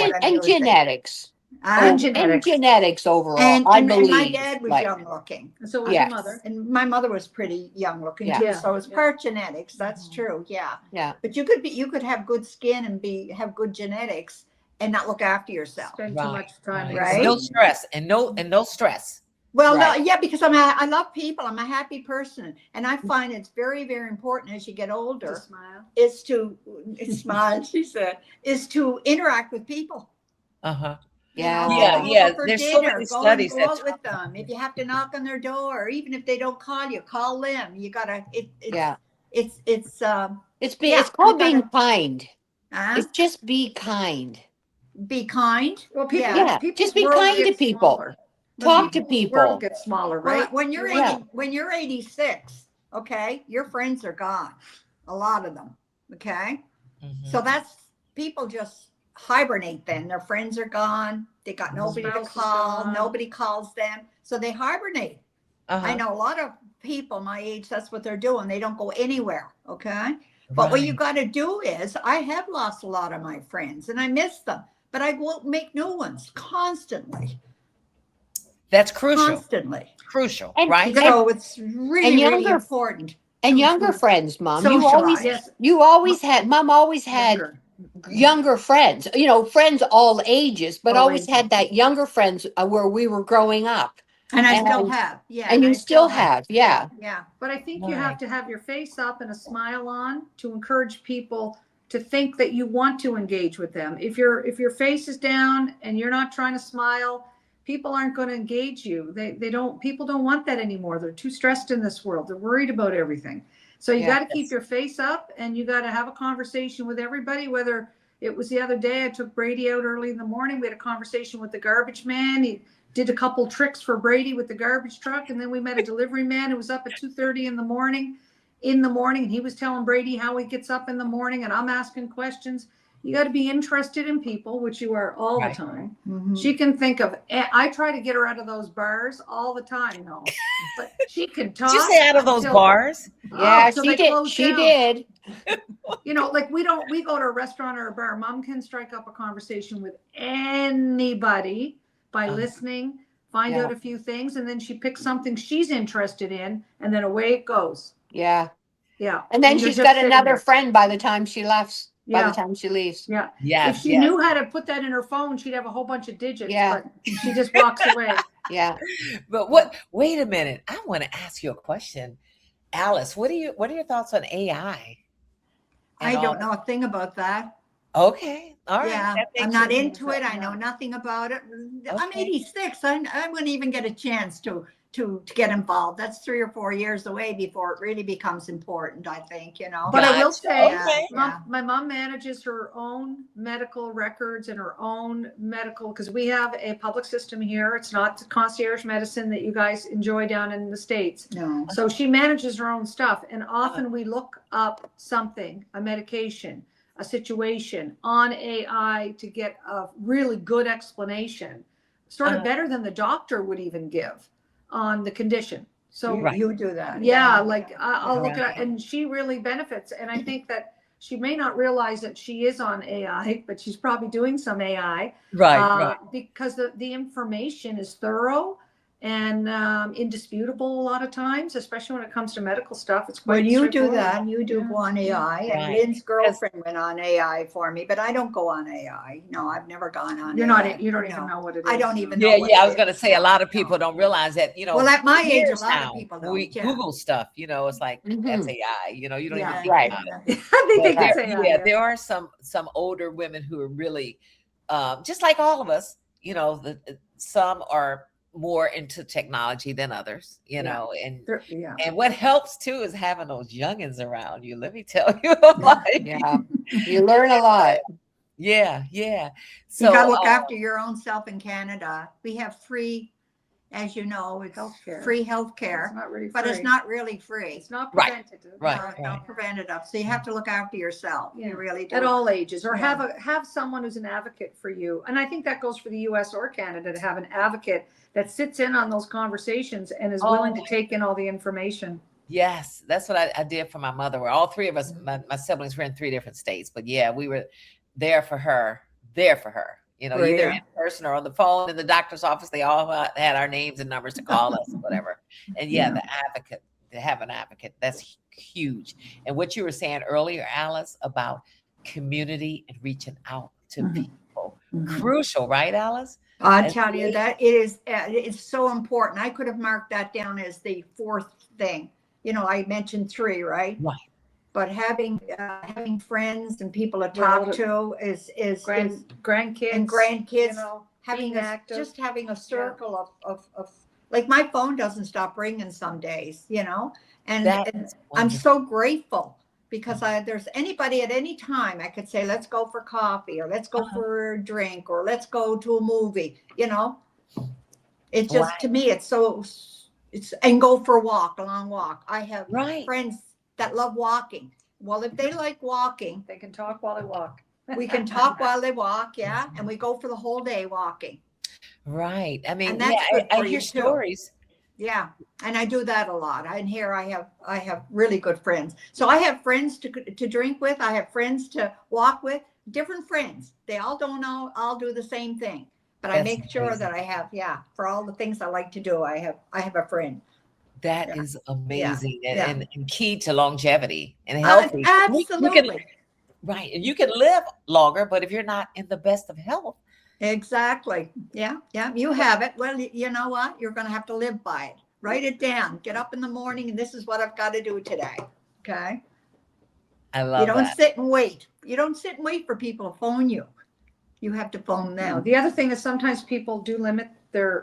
genetics. And genetics overall. I believe.
And my dad was young looking.
And so was your mother.
And my mother was pretty young looking too. So it's part genetics. That's true. Yeah. But you could have good skin and have good genetics and not look after yourself.
Spend too much time.
Right.
No stress and no stress.
Well, no, because I love people. I'm a happy person, and I find it's very, very important as you get older. To smile. She said, is to interact with people.
Yeah.
For
There's
dinner,
so many studies
go out with them. If you have to knock on their door, even if they don't call you, call them. You gotta. It's
called being kind. It's just be kind.
Be kind.
Well, people.
Just be kind to people.
Smaller.
Talk to people.
The world gets smaller, right?
Well, when you're 86, okay, your friends are gone. A lot of them. Okay. Mm-hmm. So that's people just hibernate then. Their friends are gone. They got nobody to call. Nobody calls them. So they hibernate. I know a lot of people my age, that's what they're doing. They don't go anywhere. Okay. But what you got to do is, I have lost a lot of my friends and I miss them, but I won't make new ones constantly.
That's crucial.
Constantly.
Crucial,
and,
right?
So it's really important.
And younger friends, Mom. Mom always had younger friends, friends all ages, but always had that younger friends where we were growing up.
And I still have. Yeah.
And you still have. Yeah.
But I think you have to have your face up and a smile on to encourage people to think that you want to engage with them. If your face is down and you're not trying to smile, people aren't going to engage you. People don't want that anymore. They're too stressed in this world. They're worried about everything. So you got to keep your face up and you got to have a conversation with everybody. Whether it was the other day, I took Brady out early in the morning. We had a conversation with the garbage man. He did a couple tricks for Brady with the garbage truck. And then we met a delivery man who was up at 2:30 in the morning. And he was telling Brady how he gets up in the morning, and I'm asking questions. You got to be interested in people, which you are all the time. Mm-hmm. She can think of, I try to get her out of those bars all the time, but she can talk.
Did you say out of those bars?
Yeah, she did. She did.
Like we go to a restaurant or a bar. Mom can strike up a conversation with anybody by listening, find out a few things, and then she picks something she's interested in, and then away it goes.
Yeah.
Yeah.
And then she's got another friend by the time she left. By the time she leaves.
Yeah. If she knew how to put that in her phone, she'd have a whole bunch of digits. But she just walks away.
Yeah.
But wait a minute. I want to ask you a question. Alice, what are your thoughts on AI?
I don't know a thing about that.
Okay. All right.
Yeah. I'm not into it. I know nothing about it. Okay. I'm 86. I wouldn't even get a chance to get involved. That's 3 or 4 years away before it really becomes important, I think, But
I will say, my mom manages her own medical records and her own medical, because we have a public system here. It's not the concierge medicine that you guys enjoy down in the States.
No.
So she manages her own stuff. And often we look up something, a medication, a situation on AI to get a really good explanation, sort of better than the doctor would even give on the condition. So
you do that.
yeah, like I'll look
Right.
at it, and she really benefits. And I think that she may not realize that she is on AI, but she's probably doing some AI,
Right.
because the information is thorough and indisputable a lot of times, especially when it comes to medical stuff. It's quite
When you do
straightforward.
that, you do go on AI, and
Right.
Lynn's girlfriend went on AI for me, but I don't go on AI. No, I've never gone on
You're
AI.
not. You don't
No.
even know what it is.
I don't even know.
Yeah,
what
I
it
was going to
is.
say a lot of
No.
people don't realize that,
Well, at my age, a
years
lot
now,
of people
when
don't.
we
Yeah.
Google stuff, it's like, that's AI, you don't even
Yeah.
think
Right.
about it.
I think they
But
can say that.
there are some older women who are really, just like all of us, some are more into technology than others,
Yeah.
and
Yeah.
and what helps too is having those youngins around you. Let me tell you, like,
Yeah. You learn a lot.
yeah.
You got to
So,
look after your own self in Canada. We have free, as you know, it's
Healthcare.
free
It's
healthcare,
not really
but
free.
it's not really free.
It's not
Right.
preventative.
Right.
No, it's not preventative. So you have to look after yourself.
Yeah.
You really do.
At all ages, or
Yeah.
have someone who's an advocate for you. And I think that goes for the US or Canada, to have an advocate that sits in on those conversations and is willing to take in all the information.
yes, that's what I did for my mother. Where all three of us, my siblings were in 3 different states, but yeah, we were there for her,
Were
either
ya?
in person or on the phone in the doctor's office. They all had our names and numbers to call us, whatever. And
Yeah.
the advocate, to have an advocate, that's huge. And what you were saying earlier, Alice, about community and reaching out to
Mhm.
people,
Mhm.
crucial, right, Alice?
I
As
tell you
we-
that it is. It's so important. I could have marked that down as the fourth thing. I mentioned 3, right?
Right.
But having friends and people to
Well,
talk to is
Grandkids
and grandkids.
you know,
Having
being
a,
active.
just having a circle of like, my phone doesn't stop ringing some days, and
That
and
is
I'm
wonderful.
so grateful because there's anybody at any time I could say, let's go for coffee, or let's go for a drink, or let's go to a movie. It just, to me, it's and go for a long walk. I have
Right.
friends that love walking. Well, if they like walking,
They can talk while they walk.
we can talk while they walk, yeah, and we go for the whole day walking.
Right. I mean,
And that's good
I
for
hear
you, too.
stories.
Yeah, and I do that a lot. And here I have really good friends. So I have friends to drink with. I have friends to walk with. Different friends. They all don't all do the same thing, but I
That's
make sure
amazing.
that I have, for all the things I like to do, I have a friend.
That
Yeah.
is amazing
Yeah.
and key to longevity and healthy.
Absolutely.
Right. And you can live longer, but if you're not in the best of health.
Exactly. Yeah. You have it. Well, you know what? You're going to have to live by it. Write it down. Get up in the morning, and this is what I've got to do today. Okay.
I love
You don't
that.
sit and wait. You don't sit and wait for people to phone you. You have to phone
Now,
them.
the other thing is sometimes people do limit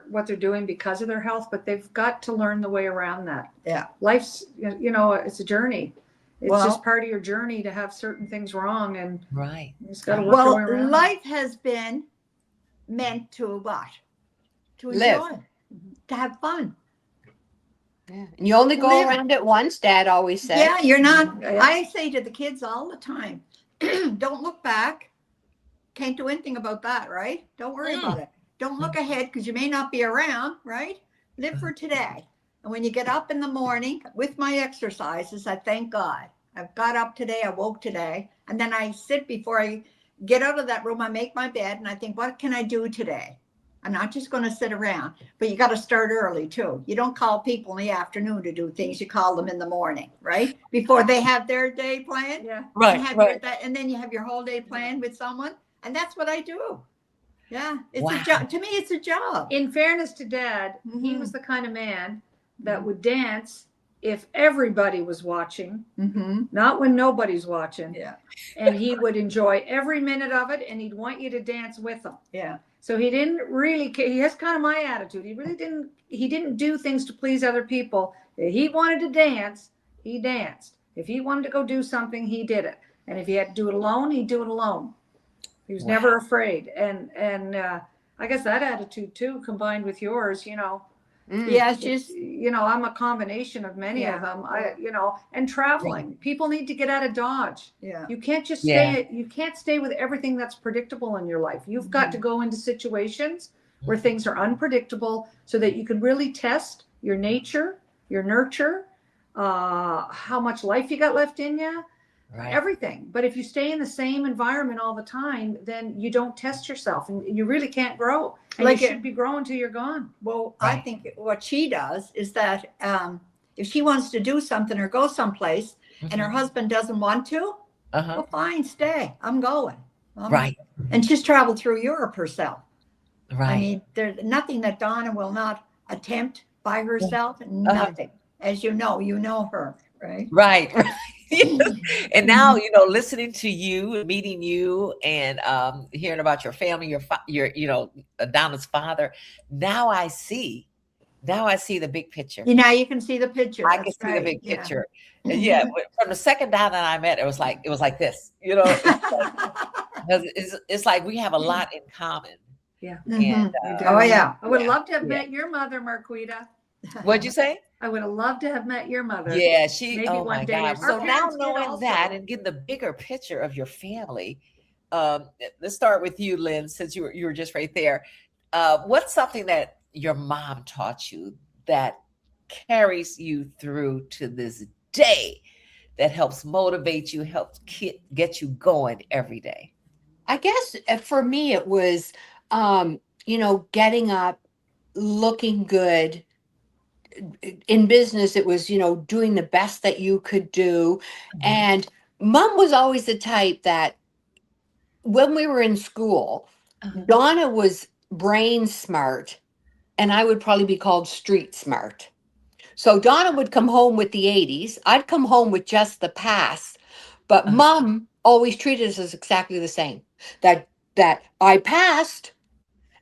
what they're doing because of their health, but they've got to learn the way around that.
Yeah.
Life's, it's a journey. It's
Well-
just part of your journey to have certain things wrong, and
Right.
you just got to work your way
Well,
around.
life has been meant to what? To
Live.
enjoy, to have fun.
Yeah. And you only go
Live.
around it once, Dad always said.
Yeah, you're not.
Yeah.
I say to the kids all the time, don't look back. Can't do anything about that, right? Don't worry about it. Don't look ahead because you may not be around, right? Live for today. And when you get up in the morning with my exercises, I thank God. I've got up today, I woke today, and then I sit before I get out of that room, I make my bed, and I think, what can I do today? I'm not just going to sit around, but you got to start early too. You don't call people in the afternoon to do things. You call them in the morning, right? Before they have their day planned.
Yeah.
Right.
And then you have your whole day planned with someone. And that's what I do. Yeah. It's
Wow.
a job. To me, it's a job.
In fairness to Dad, he
Mhm.
was the kind of man that would dance if everybody was watching,
Mm-hmm.
not when nobody's watching.
Yeah.
And he would enjoy every minute of it, and he'd want you to dance with him.
Yeah.
So he didn't really care. He has kind of my attitude. He didn't do things to please other people. If he wanted to dance, he danced. If he wanted to go do something, he did it. And if he had to do it alone, he'd do it alone. He was never afraid. And I guess that attitude too, combined with yours,
Yeah. It's just,
I'm a combination of many of them. And traveling. People need to get out of Dodge.
yeah.
You can't just
Yeah.
stay. You can't stay with everything that's predictable in your life. You've got to go into situations where things are unpredictable, so that you can really test your nature your nurture, how much life you got left in you, everything. But if you stay in the same environment all the time, then you don't test yourself and you really can't grow. And like you should be growing till you're gone.
Well, I think what she does is that if she wants to do something or go someplace and her husband doesn't want to, well, fine, stay. I'm going. And she's traveled through Europe herself. I mean, there's nothing that Donna will not attempt by herself. Nothing. As you know her, right?
Right. And now, listening to you, meeting you, and hearing about your family, your Donna's father. Now I see the big picture.
You can see the picture.
I can see the big picture. Yeah. From the second Donna and I met, it was like this. It's like we have a lot in common.
Yeah.
And,
I would love to have met your mother, Marquita.
What'd you say?
I would have loved to have met your mother.
Yeah,
maybe one day.
God. So now knowing that and getting the bigger picture of your family, let's start with you, Lynn, since you were just right there. What's something that your mom taught you that carries you through to this day, that helps motivate you, helps get you going every day?
I guess for me, it was, getting up, looking good. In business, it was, doing the best that you could do. And Mom was always the type that when we were in school, Donna was brain smart and I would probably be called street smart. So Donna would come home with the 80s. I'd come home with just the past. But Mom always treated us as exactly the same. That I passed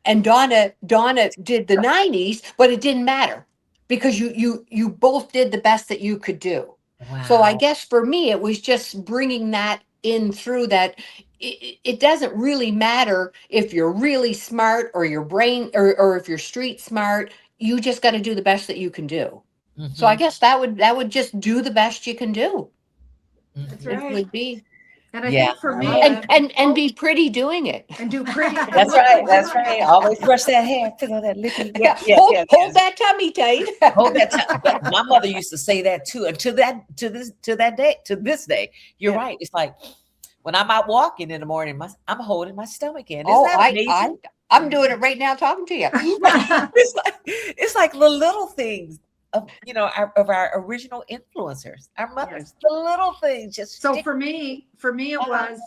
and Donna did the 90s, but it didn't matter. Because you both did the best that you could do. Wow. So I guess for me, it was just bringing that in through that. It doesn't really matter if you're really smart or your brain or if you're street smart. You just got to do the best that you can do. So I guess that would just do the best you can do.
That's right.
It would be.
And I think for me,
and be pretty doing it,
and do pretty.
That's right. Always brush that hair, fill that lippy.
Hold that tummy tight.
Hold that. My mother used to say that too. And to this day, you're right. It's like when I'm out walking in the morning, I'm holding my stomach in.
I'm doing it right now, talking to you.
it's like the little things. Of our original influencers, our mothers, the little things.
For me, it was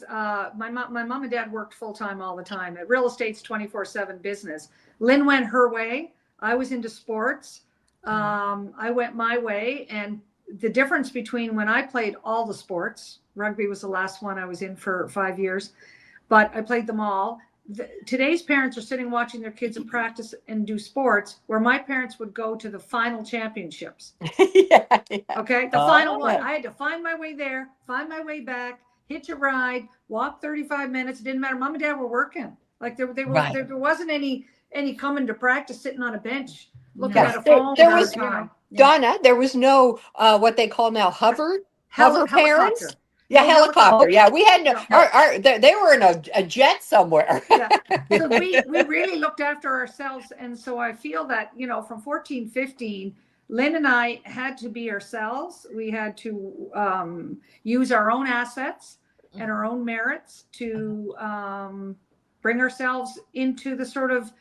my mom and dad worked full time all the time. Real estate's 24/7 business. Lynn went her way. I was into sports. I went my way, and the difference between when I played all the sports, rugby was the last one I was in for 5 years, but I played them all. Today's parents are sitting watching their kids practice and do sports, where my parents would go to the final championships. Okay, the final one. I had to find my way there, find my way back, hitch a ride, walk 35 minutes. It didn't matter. Mom and dad were working. Like there wasn't any coming to practice sitting on a bench looking at a phone.
There was Donna. There was no what they call now hover parents. Yeah, helicopter. Yeah, we had they were in a jet somewhere.
So we really looked after ourselves. And so I feel that, from 14, 15, Lynn and I had to be ourselves. We had to use our own assets and our own merits to bring ourselves into the sort of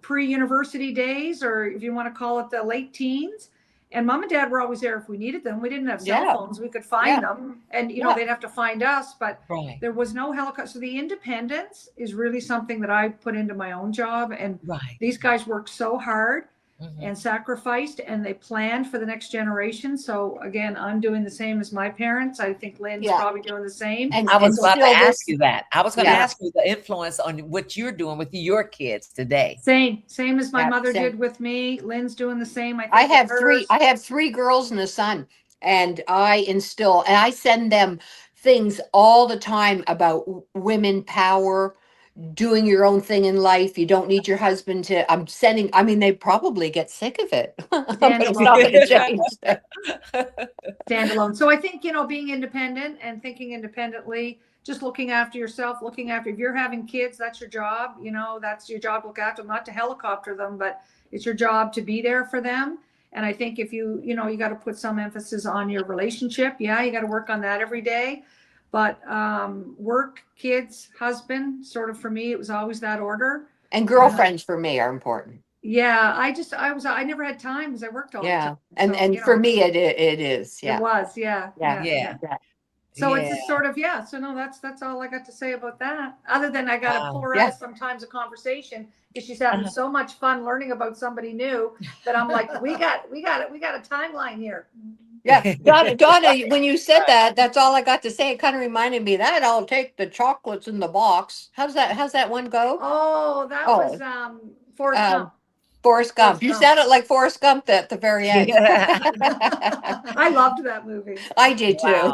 pre-university days, or if you want to call it the late teens. And Mom and Dad were always there if we needed them. We didn't have cell phones. We could find them. And, they'd have to find us. But there was no helicopter. So the independence is really something that I put into my own job. And these guys worked so hard and sacrificed, and they planned for the next generation. So, again, I'm doing the same as my parents. I think Lynn's probably doing the same.
And I was about to ask you that. I was going to ask you the influence on what you're doing with your kids today.
Same as my mother did with me. Lynn's doing the same.
I have three girls and a son, and I send them things all the time about women power, doing your own thing in life. You don't need your husband to. They probably get sick of it. But it's not going to change.
Standalone. So I think, being independent and thinking independently, just looking after yourself, if you're having kids, that's your job. That's your job. Look after them, not to helicopter them, but it's your job to be there for them. And I think if you got to put some emphasis on your relationship. Yeah, you got to work on that every day. But work, kids, husband, sort of for me, it was always that order.
And girlfriends for me are important.
Yeah, I never had time because I worked all the time.
And for me, it is. Yeah.
It was. Yeah. So
Yeah.
it's just sort of, so no, that's all I got to say about that. Other than I got to pull her out of sometimes a conversation because she's having so much fun learning about somebody new that I'm like, we got a timeline here.
Yeah, Donna, when you said that, that's all I got to say. It kind of reminded me that I'll take the chocolates in the box. How's that one go?
Oh, that was Forrest Gump.
Forrest Gump. You sounded like Forrest Gump at the very end.
I loved that movie.
I did too.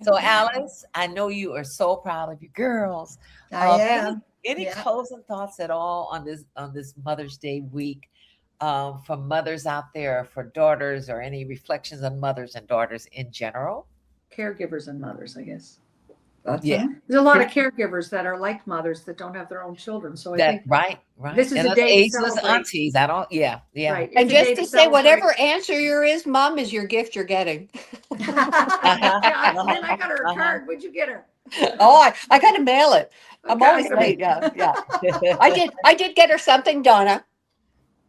So Alice, I know you are so proud of your girls.
I am.
Any closing thoughts at all on this Mother's Day week from mothers out there, for daughters, or any reflections on mothers and daughters in general?
Caregivers and mothers, I guess.
Yeah.
There's a lot of caregivers that are like mothers that don't have their own children. So I think
right.
This is
and
a day to
ageless
celebrate.
Aunties.
Right.
And just to say, whatever answer your is, Mom, is your gift you're getting.
I got her a card. What'd you get her?
Oh, I got to mail it. I'm
Okay.
always late. Yeah. I did get her something, Donna.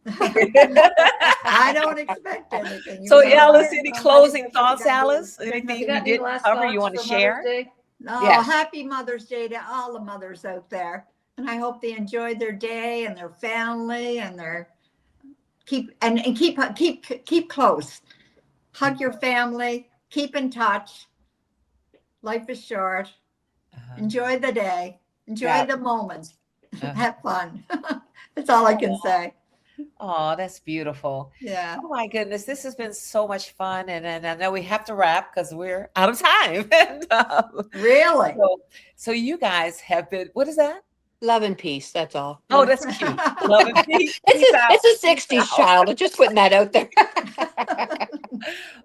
I don't expect anything.
So Alice, any closing thoughts, Alice? Anything you
got any
did
last
cover
thoughts
you want to
for
share?
Mother's Day?
Oh, happy Mother's Day to all the mothers out there. And I hope they enjoyed their day and their family and keep close. Hug your family, keep in touch. Life is short. Enjoy the day. Enjoy the moments. Have fun. That's all I can say.
Oh, that's beautiful.
Yeah.
Oh my goodness, this has been so much fun, and I know we have to wrap because we're out of time.
Really?
So you guys have been. What is that?
Love and peace. That's all.
Oh, that's cute. Love and peace.
It's a 60s child. I'm just putting that out there.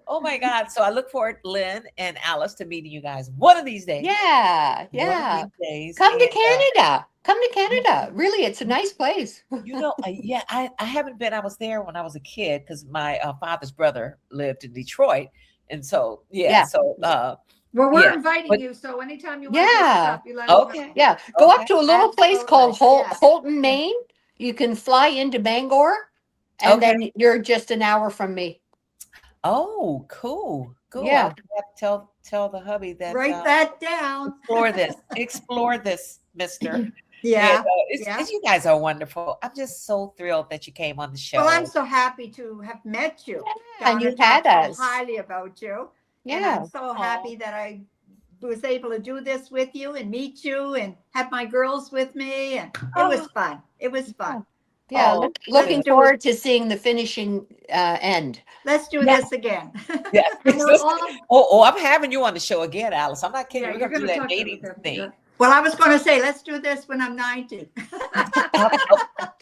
Oh my God. So I look forward, Lynn and Alice, to meeting you guys one of these days.
Yeah.
One of these days.
Come to Canada. Come to Canada. Really, it's a nice place.
I haven't been. I was there when I was a kid because my father's brother lived in Detroit. And so,
well, we're inviting you, so anytime you want to pick us up, you let us know.
Yeah. Go up to a little place called
Yes.
Holton, Maine. You can fly into Bangor, and then you're just an hour from me.
Oh, cool.
Yeah.
I'll tell the hubby that.
Write that down.
Explore this, mister.
Yeah.
And, you guys are wonderful. I'm just so thrilled that you came on the show.
Well, I'm so happy to have met you.
And you had us.
So highly about you.
Yeah.
And I'm so happy that I was able to do this with you and meet you and have my girls with me. And it was fun. It was fun.
Yeah. Looking forward to seeing the finishing end.
Let's do this again.
Yeah. I'm having you on the show again, Alice. I'm not kidding.
Yeah,
We're going to do that dating thing.
Yeah.
Well, I was going to say, let's do this when I'm 90.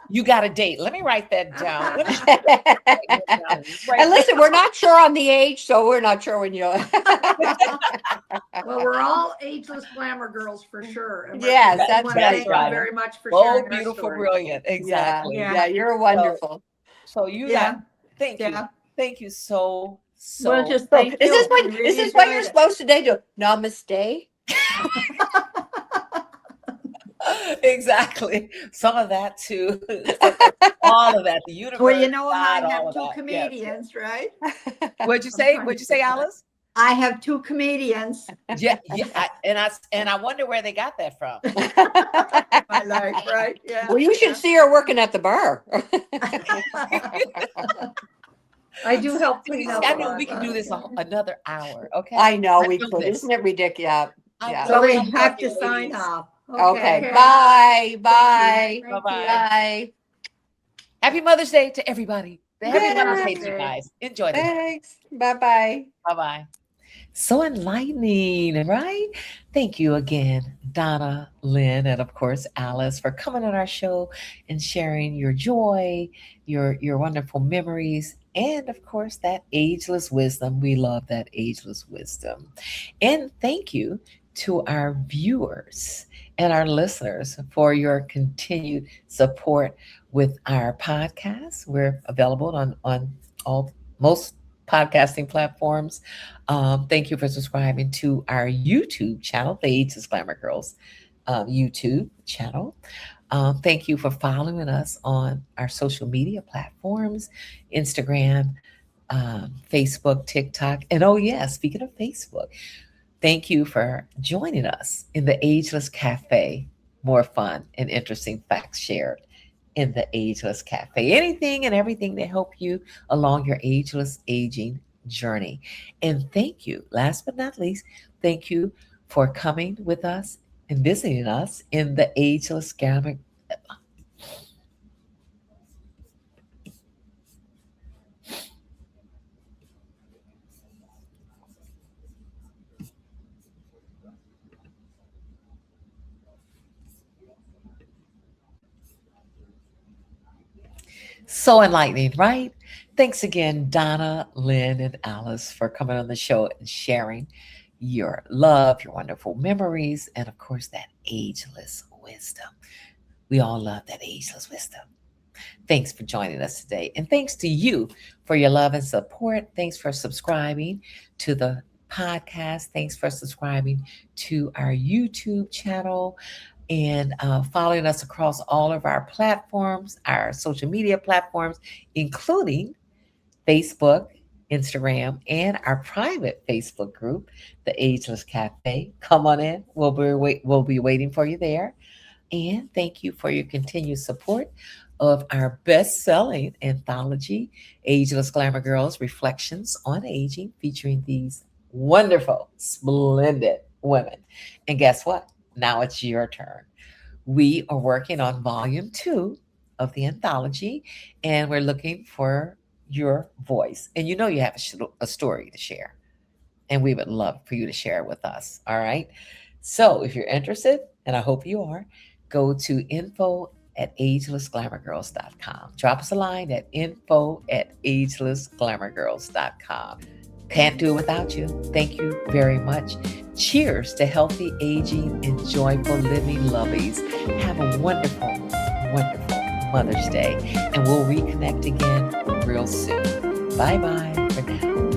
You got a date. Let me write that down.
And listen, we're not sure on the age, so we're not sure when you'll.
Well, we're all ageless glamour girls for sure. And
Yes,
we
that's
want to
right.
thank you very much for
Oh,
sharing our
beautiful,
story.
brilliant. Exactly.
Yeah, you're wonderful.
So you got, thank you. Thank you so.
Well, just thank
Is this
you.
what
Really
is this what
enjoyed
you're
it.
supposed to do? Namaste.
Exactly. Some of that too. All of that. The universe.
Well, you know, I
God, all
have
of
two
that.
comedians, right?
What'd you say, Alice?
I have two comedians.
Yeah. And I wonder where they got that from.
My life, right? Yeah.
Well, you should see her working at the bar.
I do help clean up.
I know we can do this another hour. Okay.
I know we
do
could.
this.
Isn't it ridiculous? Yeah.
So we have to sign off.
Okay. Bye. Bye.
Thank you.
Bye.
Happy Mother's Day to everybody. Happy
Yay.
Mother's Day to you guys. Enjoy this.
Thanks. Bye-bye.
Bye-bye. So enlightening, right? Thank you again, Donna, Lynn, and of course, Alice, for coming on our show and sharing your joy, your wonderful memories, and of course, that ageless wisdom. We love that ageless wisdom. And thank you to our viewers and our listeners for your continued support with our podcast. We're available on all most podcasting platforms. Thank you for subscribing to our YouTube channel, the Ageless Glamour Girls YouTube channel. Thank you for following us on our social media platforms, Instagram, Facebook, TikTok. And oh, yeah, speaking of Facebook, thank you for joining us in the Ageless Cafe. More fun and interesting facts shared in the Ageless Cafe. Anything and everything to help you along your ageless aging journey. And thank you, last but not least, thank you for coming with us and visiting us in the Ageless Glamour. So enlightening, right? Thanks again, Donna, Lynn, and Alice, for coming on the show and sharing your love, your wonderful memories, and of course, that ageless wisdom. We all love that ageless wisdom. Thanks for joining us today. And thanks to you for your love and support. Thanks for subscribing to the podcast. Thanks for subscribing to our YouTube channel and following us across all of our platforms, our social media platforms, including Facebook, Instagram, and our private Facebook group, the Ageless Cafe. Come on in. We'll be waiting for you there. And thank you for your continued support of our best-selling anthology, Ageless Glamour Girls Reflections on Aging, featuring these wonderful, splendid women. And guess what? Now it's your turn. We are working on volume 2 of the anthology, and we're looking for your voice. And you know you have a story to share, and we would love for you to share it with us. All right. So if you're interested, and I hope you are, go to info@agelessglamourgirls.com. Drop us a line at info@agelessglamourgirls.com. Can't do it without you. Thank you very much. Cheers to healthy aging and joyful living, lovies. Have a wonderful, wonderful Mother's Day, and we'll reconnect again real soon. Bye-bye for now.